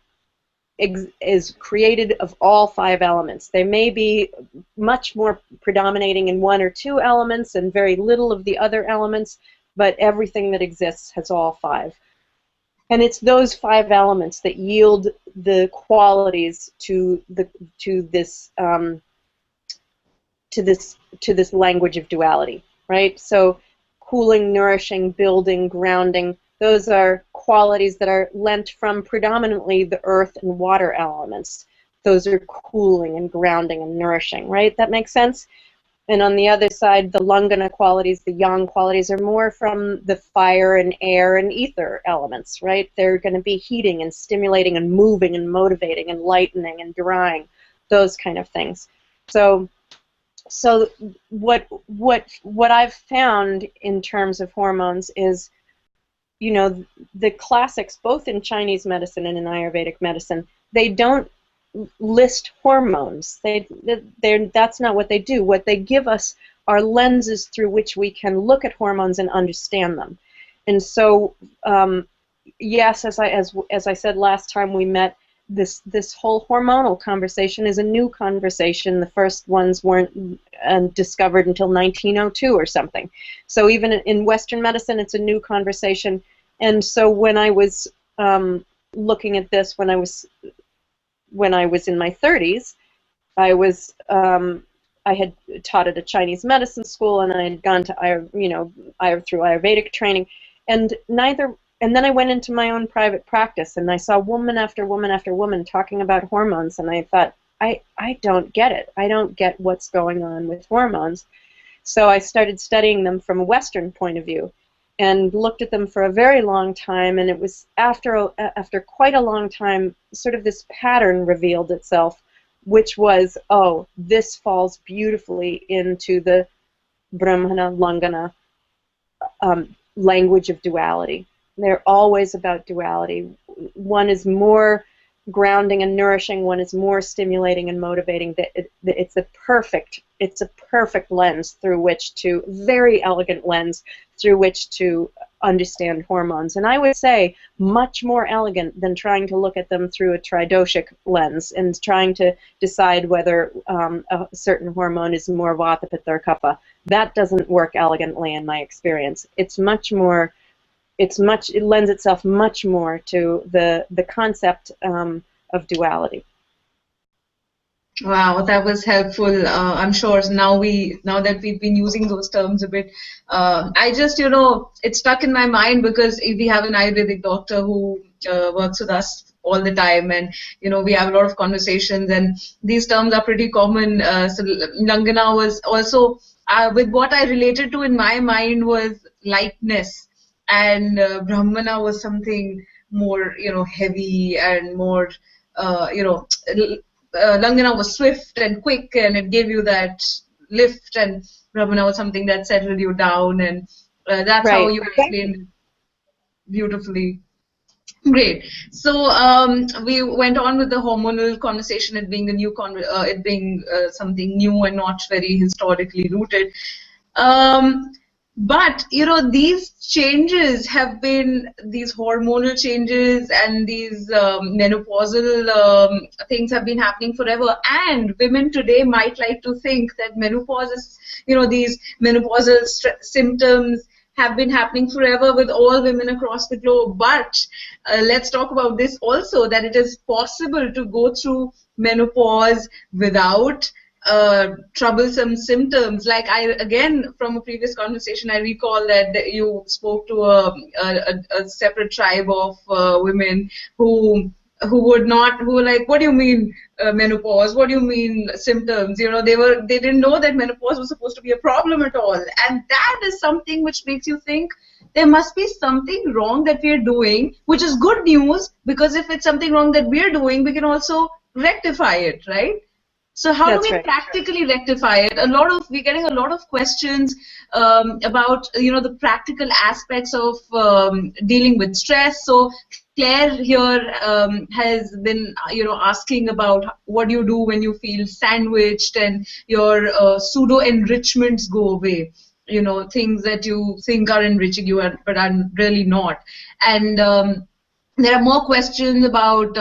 is created of all 5 elements. They may be much more predominating in 1 or 2 elements and very little of the other elements, but everything that exists has all 5. And it's those 5 elements that yield the qualities to this language of duality, right? So cooling, nourishing, building, grounding, those are qualities that are lent from predominantly the earth and water elements. Those are cooling and grounding and nourishing, right? That makes sense? And on the other side, the Langana qualities, the yang qualities, are more from the fire and air and ether elements, right? They're going to be heating and stimulating and moving and motivating and lightening and drying, those kind of things. So what I've found in terms of hormones is, the classics, both in Chinese medicine and in Ayurvedic medicine, they don't list hormones. That's not what they do. What they give us are lenses through which we can look at hormones and understand them. And so, yes, as I said last time we met, this whole hormonal conversation is a new conversation. The first ones weren't discovered until 1902 or something. So even in Western medicine, it's a new conversation. And so when I was looking at this, when I was in my 30s, I had taught at a Chinese medicine school, and I had gone to through Ayurvedic training, and then I went into my own private practice, and I saw woman after woman after woman talking about hormones, and I thought, I don't get it. I don't get what's going on with hormones. So I started studying them from a Western point of view, and looked at them for a very long time, and it was after quite a long time, sort of this pattern revealed itself, which was, oh, this falls beautifully into the Brahmana, Langana language of duality. They're always about duality. One is more grounding and nourishing, one is more stimulating and motivating. It's a perfect lens through which to, very elegant lens through which to understand hormones. And I would say much more elegant than trying to look at them through a tridoshic lens and trying to decide whether a certain hormone is more Vata, Pitta, or Kapha. That doesn't work elegantly in my experience. It lends itself much more to the concept of duality. Wow, that was helpful. I'm sure now that we've been using those terms a bit, I just, it stuck in my mind because we have an Ayurvedic doctor who works with us all the time, and we have a lot of conversations, and these terms are pretty common. So Langana was also with what I related to in my mind was lightness, and Brahmana was something more, heavy and more, Langana was swift and quick, and it gave you that lift, and Brahmana was something that settled you down, and that's how Right. you explained it beautifully. Great. So we went on with the hormonal conversation, it being a it being something new and not very historically rooted. Um, but these changes have been these hormonal changes and these menopausal things have been happening forever. And women today might like to think that menopause is, these menopausal symptoms have been happening forever with all women across the globe. But let's talk about this also, that it is possible to go through menopause without troublesome symptoms. Like again, from a previous conversation, I recall that you spoke to a separate tribe of women who were like, what do you mean menopause? What do you mean symptoms? They didn't know that menopause was supposed to be a problem at all. And that is something which makes you think there must be something wrong that we're doing, which is good news, because if it's something wrong that we're doing, we can also rectify it, right? So how do That's we right. practically rectify it? We're getting a lot of questions about the practical aspects of dealing with stress. So Claire here has been asking about what do you do when you feel sandwiched and your pseudo enrichments go away. Things that you think are enriching you but are really not. And there are more questions about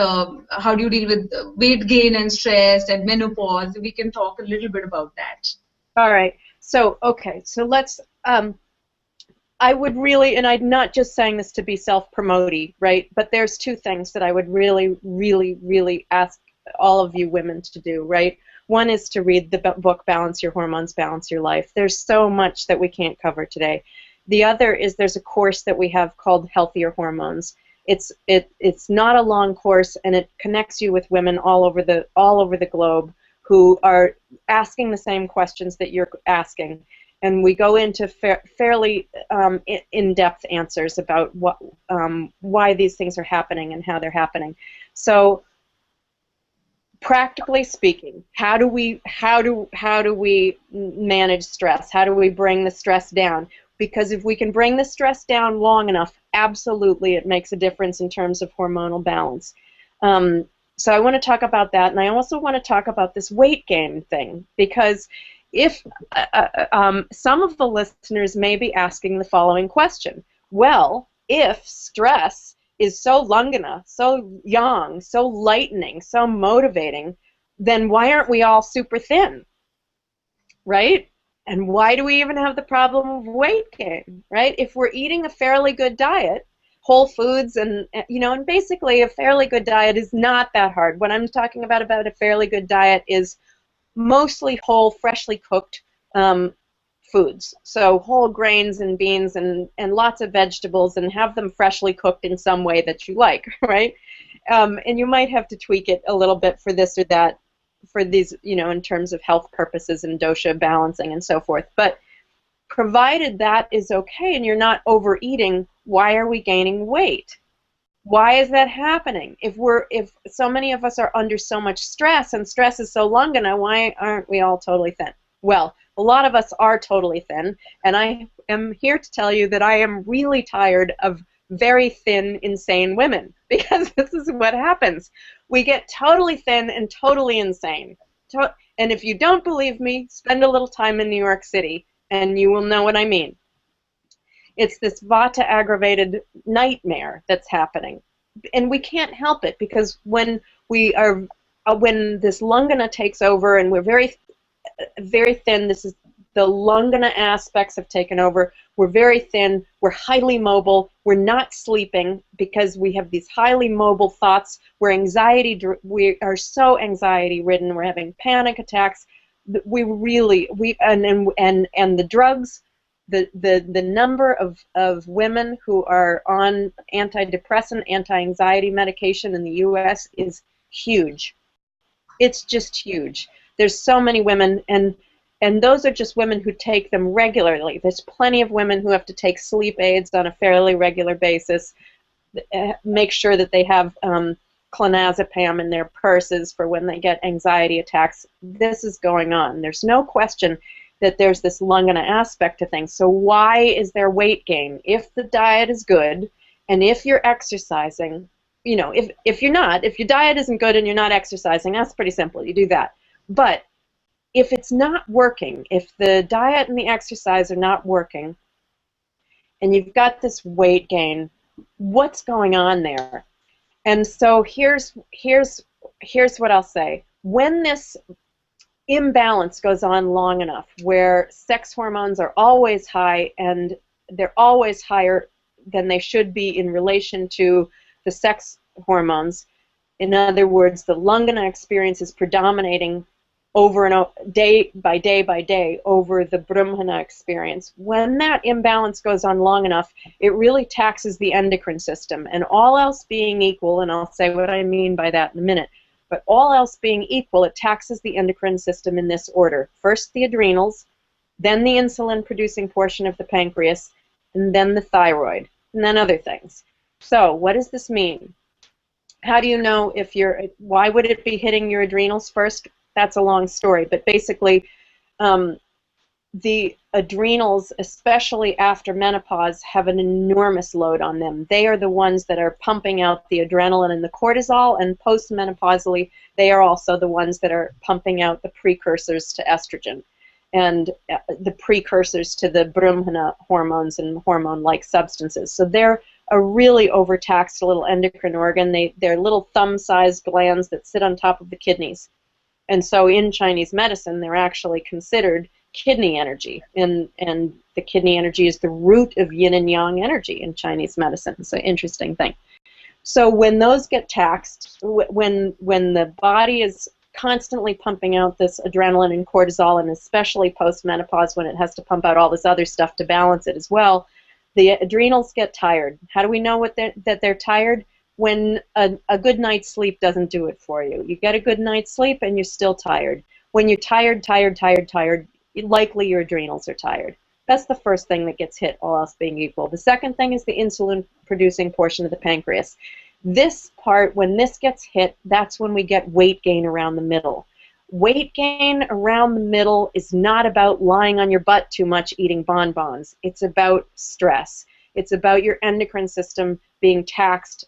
how do you deal with weight gain and stress and menopause. We can talk a little bit about that. All right. So, okay. So let's, I would really, and I'm not just saying this to be self-promoting, right? But there's two things that I would really, really, really ask all of you women to do, right? One is to read the book Balance Your Hormones, Balance Your Life. There's so much that we can't cover today. The other is there's a course that we have called Healthier Hormones. It's not a long course, and it connects you with women all over the globe who are asking the same questions that you're asking. And we go into fairly in-depth answers about why these things are happening and how they're happening. So, practically speaking, how do we manage stress? How do we bring the stress down? Because if we can bring the stress down long enough, absolutely, it makes a difference in terms of hormonal balance. So I want to talk about that, and I also want to talk about this weight gain thing, because if some of the listeners may be asking the following question: well, if stress is so lungana, so yang, so lightening, so motivating, then why aren't we all super thin, right? And why do we even have the problem of weight gain, right? If we're eating a fairly good diet, whole foods, and and basically a fairly good diet is not that hard. What I'm talking about a fairly good diet is mostly whole, freshly cooked foods. So whole grains and beans and lots of vegetables, and have them freshly cooked in some way that you like, right? And you might have to tweak it a little bit for this or that, for these, in terms of health purposes and dosha balancing and so forth. But provided that is okay and you're not overeating, why are we gaining weight? Why is that happening? If so many of us are under so much stress, and stress is so lungana, why aren't we all totally thin? Well, a lot of us are totally thin, and I am here to tell you that I am really tired of very thin, insane women, because this is what happens. We get totally thin and totally insane. And if you don't believe me, spend a little time in New York City, and you will know what I mean. It's this vata aggravated nightmare that's happening, and we can't help it, because when this lungana takes over and we're very, very thin, this is The lungana aspects have taken over. We're very thin. We're highly mobile. We're not sleeping because we have these highly mobile thoughts. We are so anxiety ridden. We're having panic attacks. And the drugs, the number of women who are on antidepressant, anti-anxiety medication in the U.S. is huge. It's just huge. There's so many women, and those are just women who take them regularly. There's plenty of women who have to take sleep aids on a fairly regular basis, make sure that they have clonazepam in their purses for when they get anxiety attacks. This is going on. There's no question that there's this lungana aspect to things. So why is there weight gain? If the diet is good, and if you're exercising, you know, if your diet isn't good and you're not exercising, that's pretty simple. You do that. But if it's not working, if the diet and the exercise are not working, and you've got this weight gain, what's going on there? And so here's what I'll say. When this imbalance goes on long enough, where sex hormones are always high and they're always higher than they should be in relation to the sex hormones, in other words, the lungana experience is predominating over and over, day by day by day, over the brahmana experience. When that imbalance goes on long enough, it really taxes the endocrine system. And all else being equal, and I'll say what I mean by that in a minute, but all else being equal, it taxes the endocrine system in this order. First the adrenals, then the insulin-producing portion of the pancreas, and then the thyroid, and then other things. So what does this mean? How do you know why would it be hitting your adrenals first? That's a long story, but basically the adrenals, especially after menopause, have an enormous load on them. They are the ones that are pumping out the adrenaline and the cortisol, and postmenopausally, they are also the ones that are pumping out the precursors to estrogen and the precursors to the brahmana hormones and hormone-like substances. So they're a really overtaxed little endocrine organ. They're little thumb-sized glands that sit on top of the kidneys. And so in Chinese medicine, they're actually considered kidney energy. And the kidney energy is the root of yin and yang energy in Chinese medicine. It's an interesting thing. So when those get taxed, when the body is constantly pumping out this adrenaline and cortisol, and especially post-menopause when it has to pump out all this other stuff to balance it as well, the adrenals get tired. How do we know that they're tired? When a good night's sleep doesn't do it for you. You get a good night's sleep and you're still tired. When you're tired, likely your adrenals are tired. That's the first thing that gets hit, all else being equal. The second thing is the insulin-producing portion of the pancreas. This part, when this gets hit, that's when we get weight gain around the middle. Weight gain around the middle is not about lying on your butt too much eating bonbons. It's about stress. It's about your endocrine system being taxed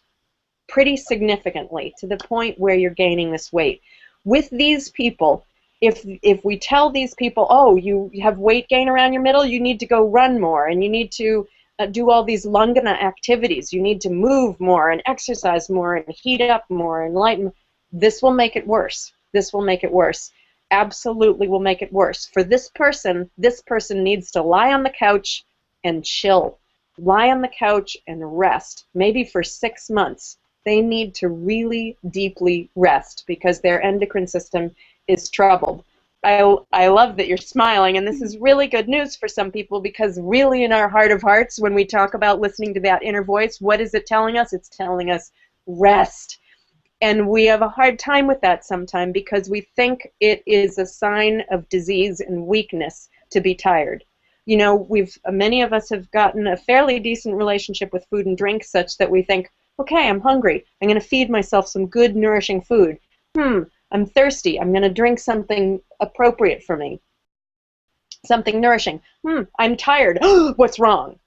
pretty significantly to the point where you're gaining this weight. With these people, if we tell these people, oh, you have weight gain around your middle, you need to go run more, and you need to do all these lungana activities, you need to move more and exercise more and heat up more and lighten, this will make it worse. This will make it worse. Absolutely will make it worse. For this person needs to lie on the couch and chill. Lie on the couch and rest, maybe for 6 months. They need to really deeply rest because their endocrine system is troubled. I love that you're smiling, and this is really good news for some people because really in our heart of hearts, when we talk about listening to that inner voice, what is it telling us? It's telling us rest. And we have a hard time with that sometimes because we think it is a sign of disease and weakness to be tired. You know, many of us have gotten a fairly decent relationship with food and drink such that we think, okay, I'm hungry. I'm going to feed myself some good, nourishing food. I'm thirsty. I'm going to drink something appropriate for me, something nourishing. I'm tired. What's wrong?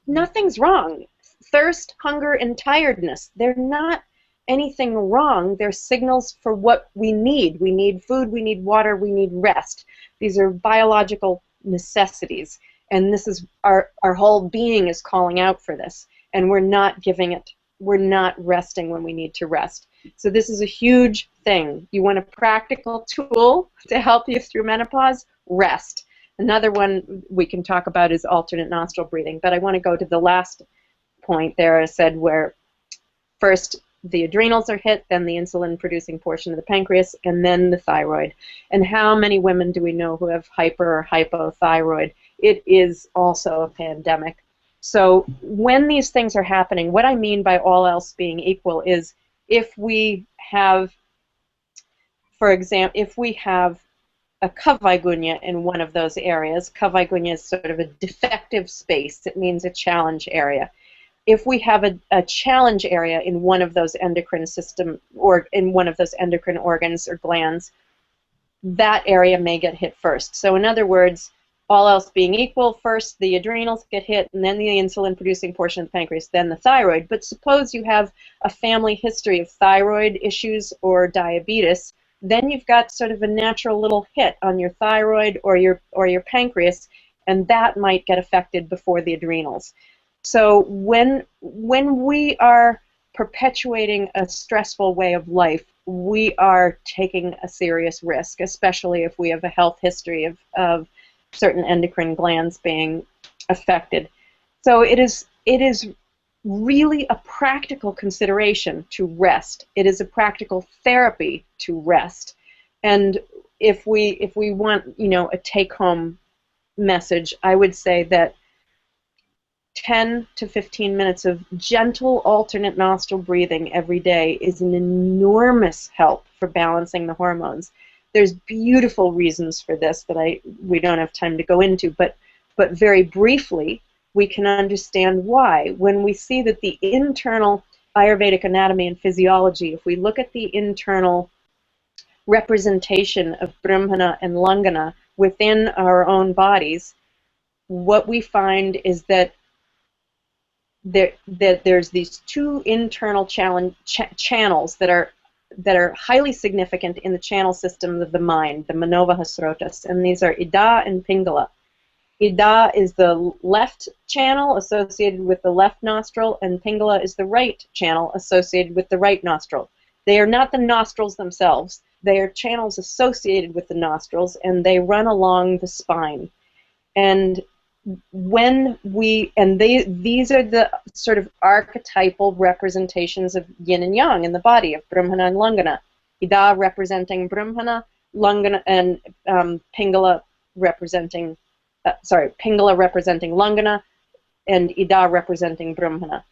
Nothing's wrong. Thirst, hunger, and tiredness, they're not anything wrong. They're signals for what we need. We need food, we need water, we need rest. These are biological necessities, and this is our whole being is calling out for this. And we're not giving it, we're not resting when we need to rest. So this is a huge thing. You want a practical tool to help you through menopause? Rest. Another one we can talk about is alternate nostril breathing, but I want to go to the last point there I said, where first the adrenals are hit, then the insulin-producing portion of the pancreas, and then the thyroid. And how many women do we know who have hyper or hypothyroid? It is also a pandemic. So when these things are happening, what I mean by all else being equal is if we have, for example, if we have a kavaigunya in one of those areas, kavaigunya is sort of a defective space. It means a challenge area. If we have a challenge area in one of those endocrine system or in one of those endocrine organs or glands, that area may get hit first. So in other words, all else being equal, first the adrenals get hit, and then the insulin-producing portion of the pancreas, then the thyroid. But suppose you have a family history of thyroid issues or diabetes, then you've got sort of a natural little hit on your thyroid or your pancreas, and that might get affected before the adrenals. So when we are perpetuating a stressful way of life, we are taking a serious risk, especially if we have a health history of certain endocrine glands being affected. So it is really a practical consideration to rest. It is a practical therapy to rest. And if we want, a take-home message, I would say that 10 to 15 minutes of gentle alternate nostril breathing every day is an enormous help for balancing the hormones. There's beautiful reasons for this that we don't have time to go into, but very briefly, we can understand why. When we see that the internal Ayurvedic anatomy and physiology, if we look at the internal representation of Brahmana and Langana within our own bodies, what we find is that there's these two internal channels that are highly significant in the channel system of the mind, the Manovahasrotas, and these are Ida and Pingala. Ida is the left channel associated with the left nostril, and Pingala is the right channel associated with the right nostril. They are not the nostrils themselves. They are channels associated with the nostrils, and they run along the spine. And these are the sort of archetypal representations of yin and yang in the body, of Brahmana and Langana. Ida representing Brahmana, Langana, and Pingala representing Langana, and Ida representing Brahmana.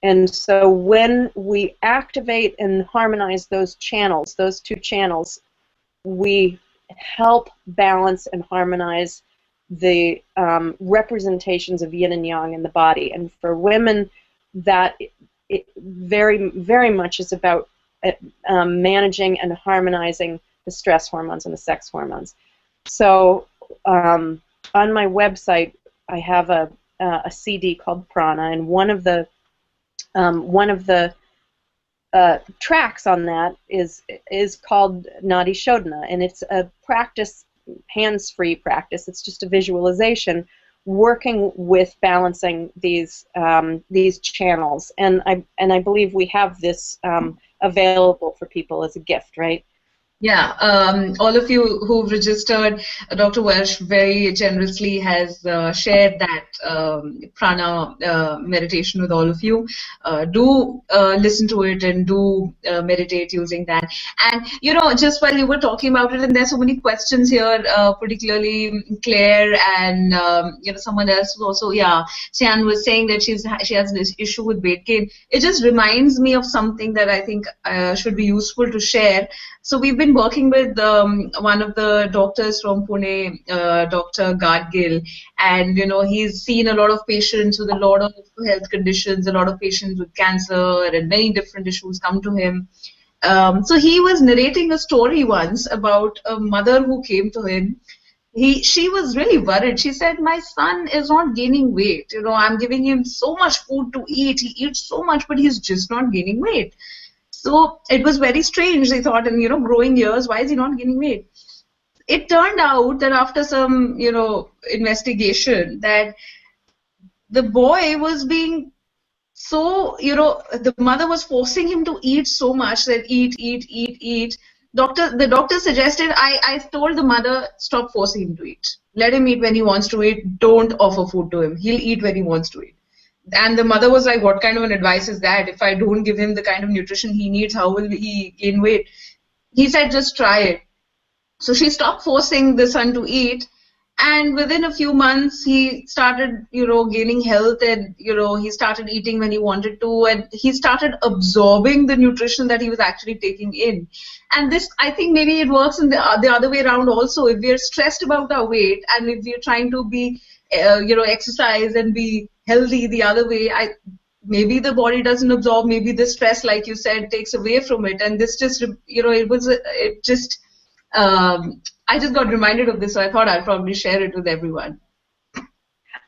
And so when we activate and harmonize those channels, those two channels, we help balance and harmonize the representations of yin and yang in the body. And for women, that it very, very much is about managing and harmonizing the stress hormones and the sex hormones. So on my website, I have a CD called Prana, and one of the tracks on that is called Nadi Shodhana, and it's a practice, hands-free practice. It's just a visualization working with balancing these channels, and I believe we have this available for people as a gift, right? Yeah, all of you who've registered, Dr. Welch very generously has shared that prana meditation with all of you. Do listen to it and do meditate using that. And, just while you were talking about it, and there's so many questions here, particularly Claire and, someone else who also, Sian was saying that she has this issue with weight gain. It just reminds me of something that I think should be useful to share. So we've been working with one of the doctors from Pune, Dr. Gadgil, and he's seen a lot of patients with a lot of health conditions, a lot of patients with cancer, and many different issues come to him. So he was narrating a story once about a mother who came to him. She was really worried. She said, "My son is not gaining weight. I'm giving him so much food to eat. He eats so much, but he's just not gaining weight." So it was very strange, they thought, in growing years, why is he not gaining weight? It turned out that after some, investigation, that the boy was being so, the mother was forcing him to eat so much, that eat. The doctor suggested, I told the mother, stop forcing him to eat. Let him eat when he wants to eat. Don't offer food to him. He'll eat when he wants to eat. And the mother was like, what kind of an advice is that? If I don't give him the kind of nutrition he needs, how will he gain weight? He said, just try it. So she stopped forcing the son to eat. And within a few months, he started, gaining health, and, he started eating when he wanted to, and he started absorbing the nutrition that he was actually taking in. And this, I think maybe it works in the other way around also. If we are stressed about our weight and if we are trying to be, exercise and be healthy the other way, maybe the body doesn't absorb, maybe the stress, like you said, takes away from it. And this just, I just got reminded of this, so I thought I'd probably share it with everyone.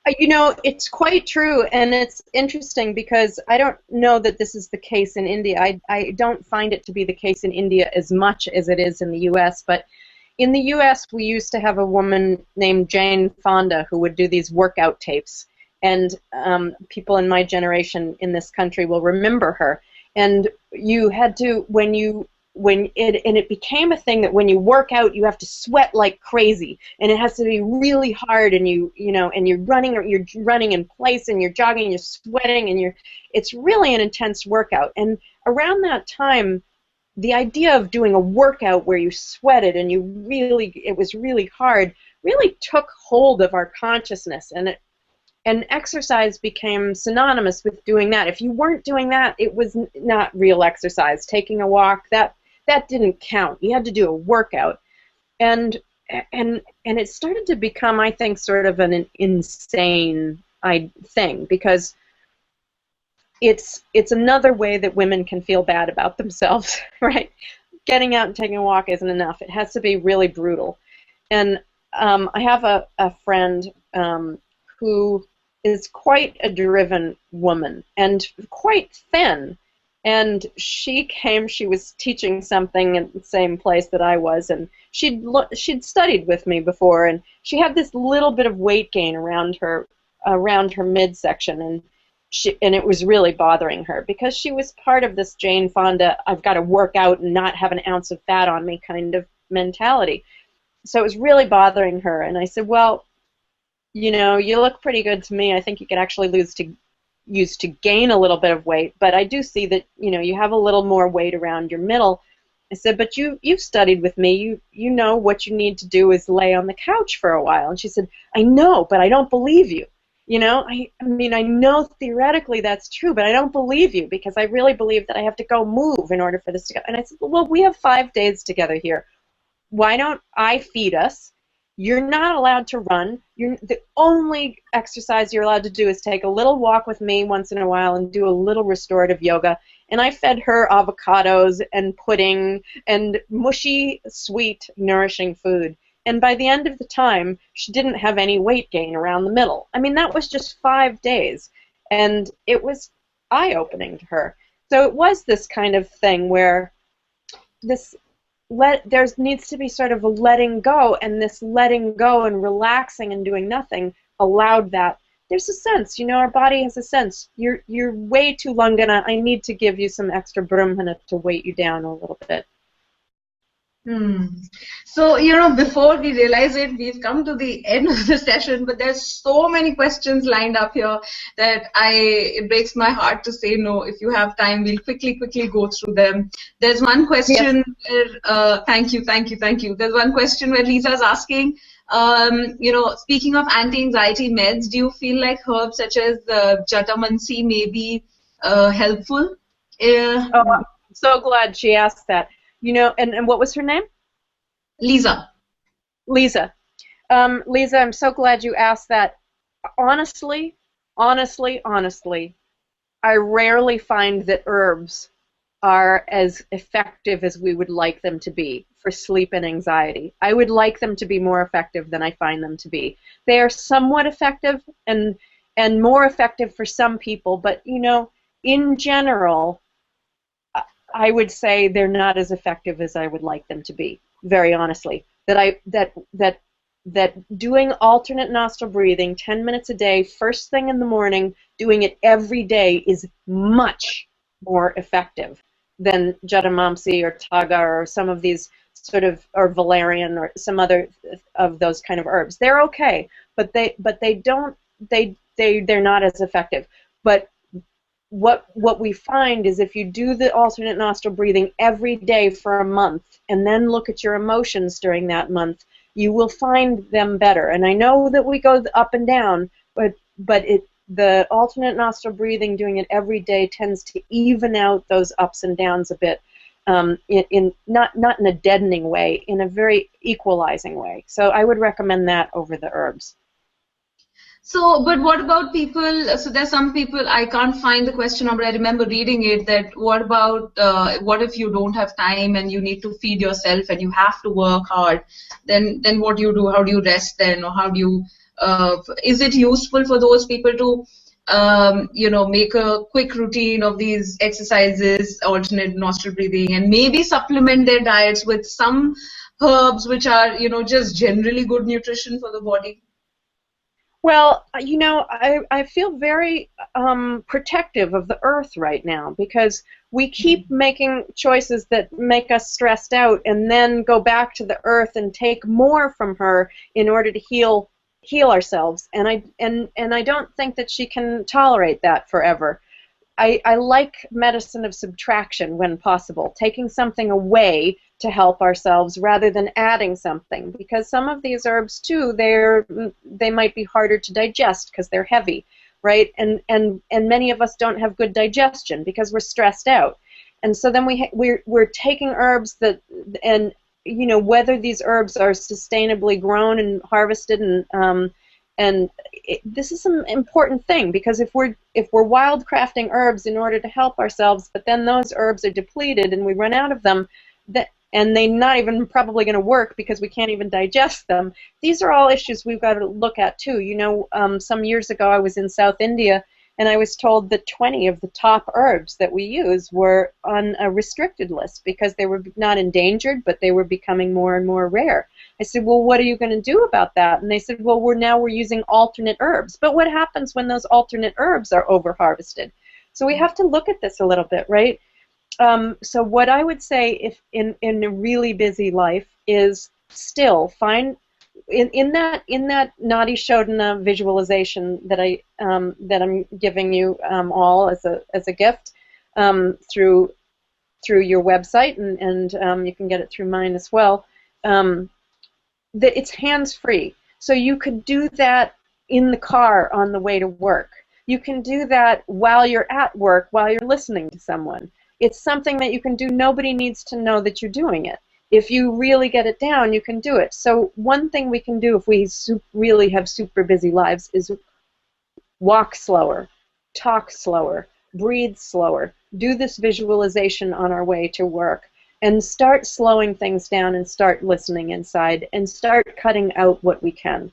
It's quite true, and it's interesting because I don't know that this is the case in India. I don't find it to be the case in India as much as it is in the U.S., but in the U.S. we used to have a woman named Jane Fonda who would do these workout tapes, and people in my generation in this country will remember her. And you had to, it became a thing that when you work out you have to sweat like crazy, and it has to be really hard, and you're running in place, and you're jogging, and you're sweating, and it's really an intense workout. And around that time, the idea of doing a workout where you sweated and it was really hard, really took hold of our consciousness, and exercise became synonymous with doing that. If you weren't doing that, it was not real exercise. Taking a walk, that didn't count. You had to do a workout. And it started to become, I think, sort of an insane thing, because it's another way that women can feel bad about themselves, right? Getting out and taking a walk isn't enough. It has to be really brutal. And I have a friend who is quite a driven woman and quite thin. And she was teaching something at the same place that I was, and she'd studied with me before, and she had this little bit of weight gain around her midsection, and it was really bothering her, because she was part of this Jane Fonda, I've got to work out and not have an ounce of fat on me kind of mentality. So it was really bothering her, and I said, well, you look pretty good to me. I think you could actually use to gain a little bit of weight, but I do see that you have a little more weight around your middle. I said, but you've studied with me. You know what you need to do is lay on the couch for a while. And she said, I know, but I don't believe you. I mean, I know theoretically that's true, but I don't believe you, because I really believe that I have to go move in order for this to go. And I said, well, we have 5 days together here. Why don't I feed us? You're not allowed to run. The only exercise you're allowed to do is take a little walk with me once in a while and do a little restorative yoga. And I fed her avocados and pudding and mushy, sweet, nourishing food. And by the end of the time, she didn't have any weight gain around the middle. I mean, that was just 5 days. And it was eye-opening to her. So it was this kind of thing where there needs to be sort of a letting go, and this letting go and relaxing and doing nothing allowed that. There's a sense, our body has a sense. You're way too Lungana. I need to give you some extra Brahmana to weight you down a little bit. So, before we realize it, we've come to the end of the session, but there's so many questions lined up here that it breaks my heart to say no. If you have time, we'll quickly go through them. There's one question where, thank you. There's one question where Lisa's asking, speaking of anti-anxiety meds, do you feel like herbs such as Jatamansi may be helpful? I'm so glad she asked that. And what was her name? Lisa. Lisa, I'm so glad you asked that. Honestly, I rarely find that herbs are as effective as we would like them to be for sleep and anxiety. I would like them to be more effective than I find them to be. They are somewhat effective and more effective for some people, but in general, I would say they're not as effective as I would like them to be, very honestly. That doing alternate nostril breathing 10 minutes a day, first thing in the morning, doing it every day is much more effective than Jadamamsi or Taga or some of these sort of, or valerian or some other of those kind of herbs. They're okay, but they're not as effective. But what we find is if you do the alternate nostril breathing every day for a month and then look at your emotions during that month, you will find them better. And I know that we go up and down, but the alternate nostril breathing, doing it every day, tends to even out those ups and downs a bit, in not in a deadening way, in a very equalizing way. So I would recommend that over the herbs. So, but what about people? So there's some people, I can't find the question number. I remember reading it, that what about what if you don't have time and you need to feed yourself and you have to work hard? Then what do you do? How do you rest then, or how do you? Is it useful for those people to make a quick routine of these exercises, alternate nostril breathing, and maybe supplement their diets with some herbs which are just generally good nutrition for the body? Well, I feel very protective of the earth right now, because we keep making choices that make us stressed out and then go back to the earth and take more from her in order to heal ourselves. And I don't think that she can tolerate that forever. I like medicine of subtraction when possible, taking something away to help ourselves rather than adding something, because some of these herbs too, they might be harder to digest because they're heavy, right? And many of us don't have good digestion because we're stressed out, and so then we're taking herbs that, and whether these herbs are sustainably grown and harvested, and this is an important thing, because if we're wildcrafting herbs in order to help ourselves, but then those herbs are depleted and we run out of them, and they're not even probably going to work because we can't even digest them. These are all issues we've got to look at too. Some years ago I was in South India, and I was told that 20 of the top herbs that we use were on a restricted list because they were not endangered, but they were becoming more and more rare. I said, well, what are you going to do about that? And they said, well, we're using alternate herbs. But what happens when those alternate herbs are over-harvested? So we have to look at this a little bit, right? So what I would say, if in a really busy life, is still find in that Nadi Shodhana visualization that I'm giving you all as a gift through your website, and you can get it through mine as well. That it's hands-free, so you could do that in the car on the way to work. You can do that while you're at work, while you're listening to someone. It's something that you can do. Nobody needs to know that you're doing it. If you really get it down, you can do it. So one thing we can do if we really have super busy lives is walk slower, talk slower, breathe slower, do this visualization on our way to work, and start slowing things down and start listening inside and start cutting out what we can.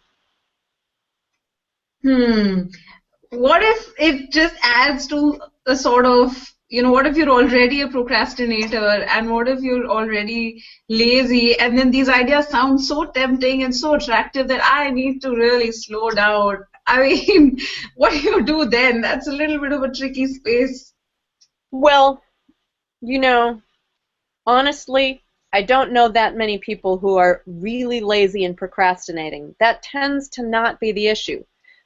What if it just adds to a sort of, what if you're already a procrastinator, and what if you're already lazy, and then these ideas sound so tempting and so attractive that I need to really slow down? I mean, what do you do then? That's a little bit of a tricky space. Well, honestly, I don't know that many people who are really lazy and procrastinating. That tends to not be the issue.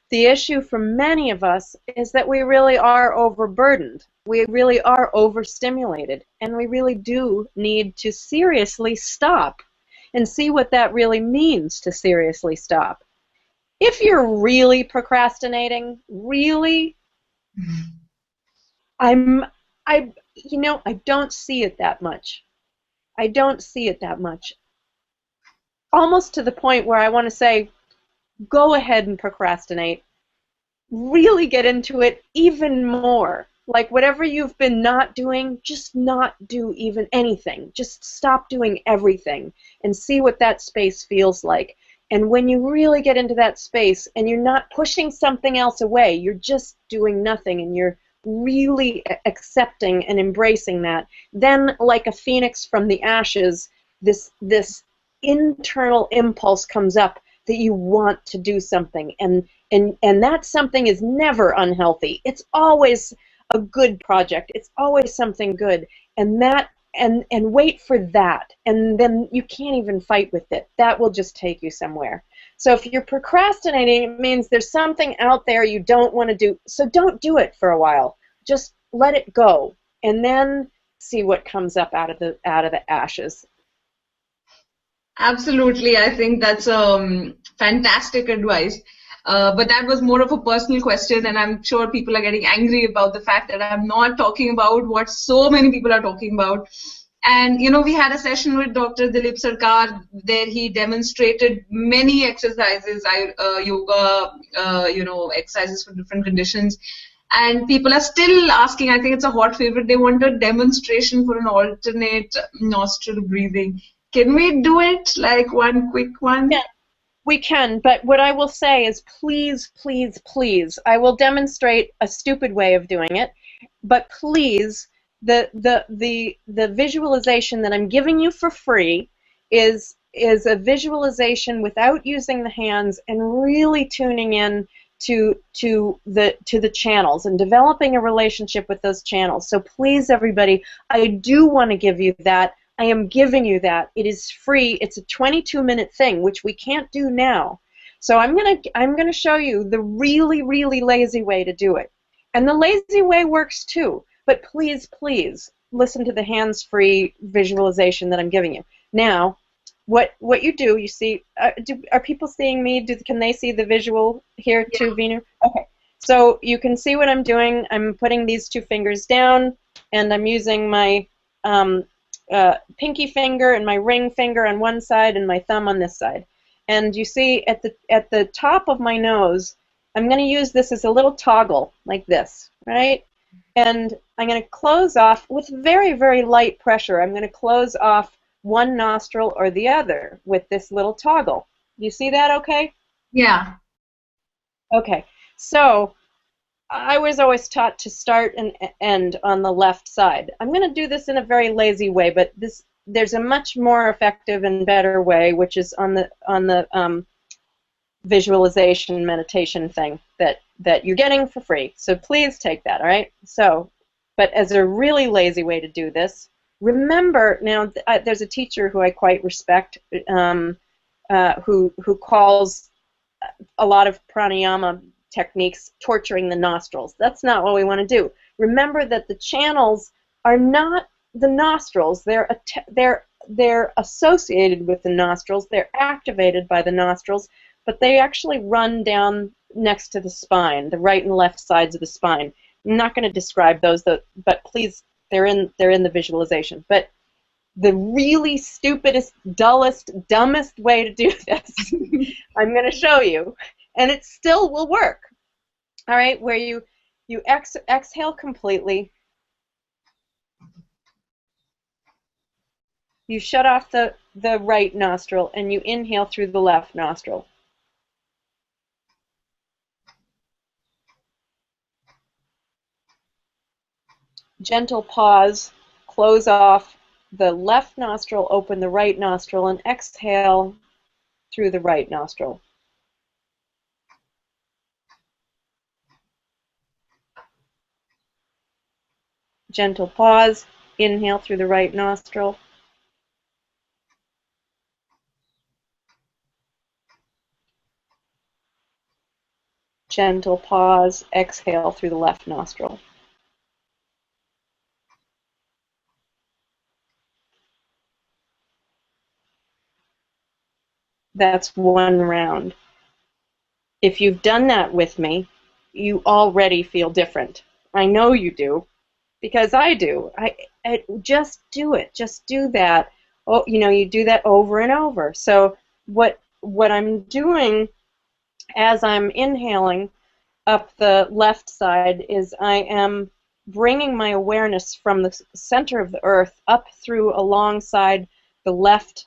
The issue for many of us is that we really are overburdened. We really are overstimulated, and we really do need to seriously stop and see what that really means to seriously stop. If you're really procrastinating, really, I don't see it that much. I don't see it that much. Almost to the point where I want to say, go ahead and procrastinate. Really get into it even more. Like whatever you've been not doing, just not do even anything. Just stop doing everything and see what that space feels like. And when you really get into that space and you're not pushing something else away, you're just doing nothing, and you're really accepting and embracing that, then like a phoenix from the ashes, this internal impulse comes up that you want to do something, and that something is never unhealthy. It's always a good project. It's always something good, and that and wait for that, and then you can't even fight with it. That will just take you somewhere. So if you're procrastinating, it means there's something out there you don't want to do. So don't do it for a while. Just let it go, and then see what comes up out of the ashes. Absolutely. I think that's fantastic advice. But that was more of a personal question, and I'm sure people are getting angry about the fact that I'm not talking about what so many people are talking about. And we had a session with Dr. Dilip Sarkar. There he demonstrated many exercises, yoga, exercises for different conditions. And people are still asking, I think it's a hot favorite, they want a demonstration for an alternate nostril breathing. Can we do it, like one quick one? Yeah, we can, but what I will say is please, please, please, I will demonstrate a stupid way of doing it, but please, the visualization that I'm giving you for free is a visualization without using the hands and really tuning in to the channels and developing a relationship with those channels. So please, everybody, I do want to give you that. I am giving you that. It is free. It's a 22-minute thing, which we can't do now. So I'm gonna show you the really, really lazy way to do it. And the lazy way works too. But please, please listen to the hands-free visualization that I'm giving you. Now, what you do, you see, are people seeing me? Can they see the visual here too, Vinu? Okay. So you can see what I'm doing. I'm putting these two fingers down, and I'm using my pinky finger and my ring finger on one side and my thumb on this side. And you see at the top of my nose, I'm going to use this as a little toggle like this, right? And I'm going to close off with very, very light pressure. I'm going to close off one nostril or the other with this little toggle. You see that okay? Yeah. Okay. So I was always taught to start and end on the left side. I'm going to do this in a very lazy way, but there's a much more effective and better way, which is on the visualization meditation thing that you're getting for free. So please take that, all right? So, but as a really lazy way to do this, remember, now there's a teacher who I quite respect who calls a lot of pranayama techniques torturing the nostrils. That's not what we want to do. Remember that the channels are not the nostrils. They're associated with the nostrils. They're activated by the nostrils, but they actually run down next to the spine, the right and left sides of the spine. I'm not going to describe those, but please, they're in the visualization. But the really stupidest, dullest, dumbest way to do this, I'm going to show you, and it still will work. All right, where you exhale completely. You shut off the right nostril, and you inhale through the left nostril. Gentle pause, close off the left nostril, open the right nostril, and exhale through the right nostril. Gentle pause, inhale through the right nostril. Gentle pause, exhale through the left nostril. That's one round. If you've done that with me, you already feel different. I know you do, because I do. I just do it. Just do that. Oh, you do that over and over. So what I'm doing as I'm inhaling up the left side is I am bringing my awareness from the center of the earth up through alongside the left,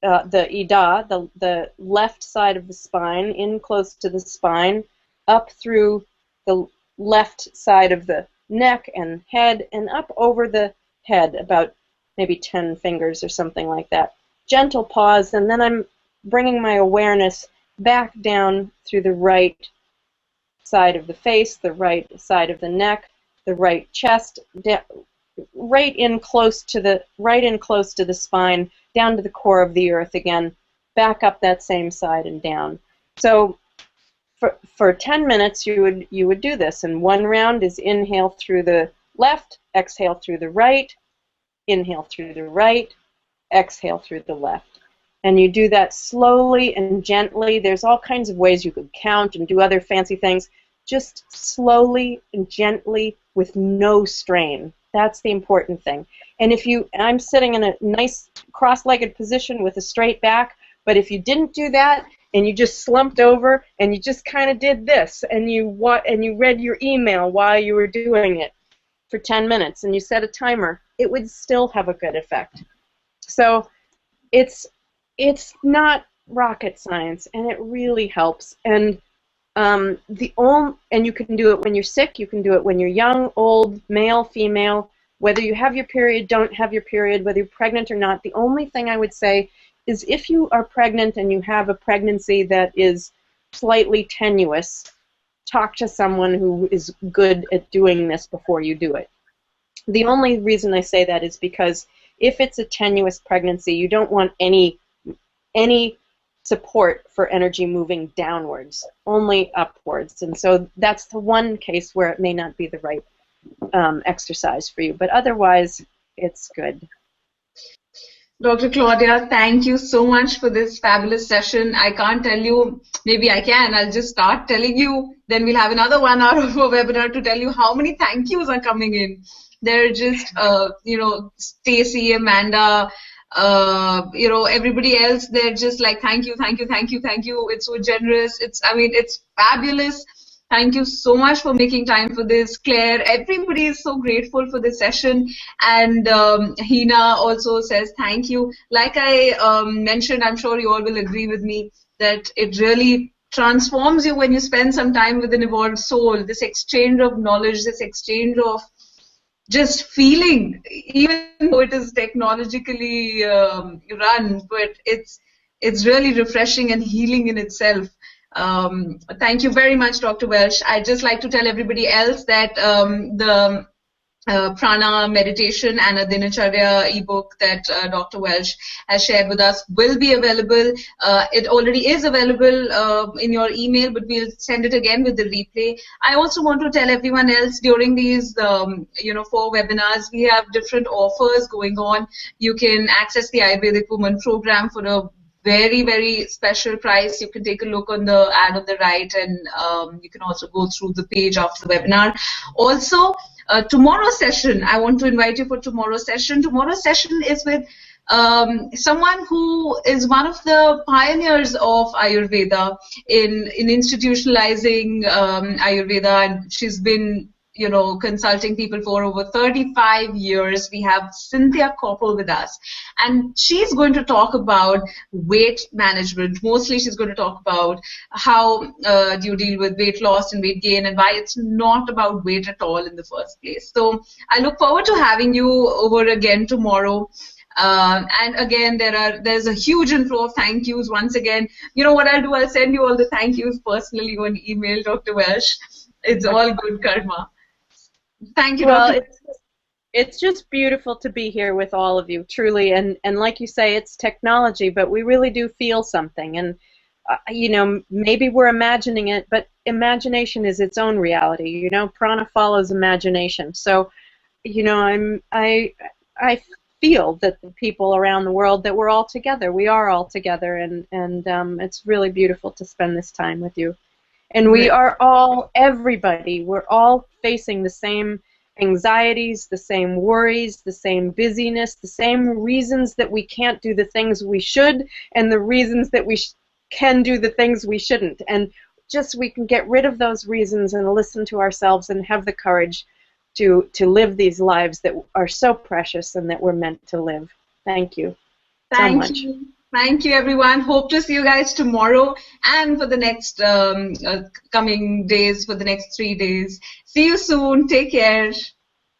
the Ida, the left side of the spine, in close to the spine, up through the left side of the neck and head, and up over the head, about maybe 10 fingers or something like that. Gentle pause, and then I'm bringing my awareness back down through the right side of the face, the right side of the neck, the right chest, right in close to the spine, down to the core of the earth again, back up that same side and down. So for 10 minutes you would do this, and one round is inhale through the left, exhale through the right, inhale through the right, exhale through the left. And you do that slowly and gently. There's all kinds of ways you could count and do other fancy things. Just slowly and gently with no strain. That's the important thing. And I'm sitting in a nice cross-legged position with a straight back, but if you didn't do that and you just slumped over and you just kind of did this and you read your email while you were doing it for 10 minutes and you set a timer, it would still have a good effect. So it's not rocket science, and it really helps. And and you can do it when you're sick, you can do it when you're young, old, male, female, whether you have your period, don't have your period, whether you're pregnant or not. The only thing I would say is if you are pregnant and you have a pregnancy that is slightly tenuous, talk to someone who is good at doing this before you do it. The only reason I say that is because if it's a tenuous pregnancy, you don't want any support for energy moving downwards, only upwards. And so that's the one case where it may not be the right exercise for you, but otherwise it's good. Dr. Claudia, thank you so much for this fabulous session. I can't tell you, maybe I can, I'll just start telling you, then we'll have another 1 hour of a webinar to tell you how many thank yous are coming in. They're just, Stacy, Amanda, everybody else, they're just like, thank you, thank you, thank you, thank you. It's so generous. It's fabulous. Thank you so much for making time for this. Claire, everybody is so grateful for this session. And Hina also says thank you. Like I mentioned, I'm sure you all will agree with me that it really transforms you when you spend some time with an evolved soul. This exchange of knowledge, this exchange of just feeling, even though it is technologically run, but it's really refreshing and healing in itself. Thank you very much, Dr. Welch. I'd just like to tell everybody else that the prana meditation and a dinacharya ebook that Dr. Welch has shared with us will be available. It already is available in your email, but we'll send it again with the replay. I also want to tell everyone else during these 4 webinars, we have different offers going on. You can access the Ayurvedic Woman program for a very, very special price. You can take a look on the ad on the right, and you can also go through the page of the webinar. Also, tomorrow's session, I want to invite you for tomorrow's session. Tomorrow's session is with someone who is one of the pioneers of Ayurveda in institutionalizing Ayurveda, and she's been consulting people for over 35 years. We have Cynthia Koppel with us, and she's going to talk about weight management. Mostly she's going to talk about how do you deal with weight loss and weight gain, and why it's not about weight at all in the first place. So I look forward to having you over again tomorrow. And again, there's a huge inflow of thank yous once again. You know what I'll do? I'll send you all the thank yous personally on email, Dr. Welch. It's all good karma. Thank you, well, Dr. It's just beautiful to be here with all of you, truly. And like you say, it's technology, but we really do feel something. And, maybe we're imagining it, but imagination is its own reality. Prana follows imagination. So, I feel that the people around the world, that we're all together. We are all together, and it's really beautiful to spend this time with you. And we are all, everybody, we're all facing the same anxieties, the same worries, the same busyness, the same reasons that we can't do the things we should, and the reasons that we can do the things we shouldn't. And just we can get rid of those reasons and listen to ourselves and have the courage to live these lives that are so precious and that we're meant to live. Thank you so much. Thank you. Thank you, everyone. Hope to see you guys tomorrow and for the next coming days, for the next 3 days. See you soon. Take care.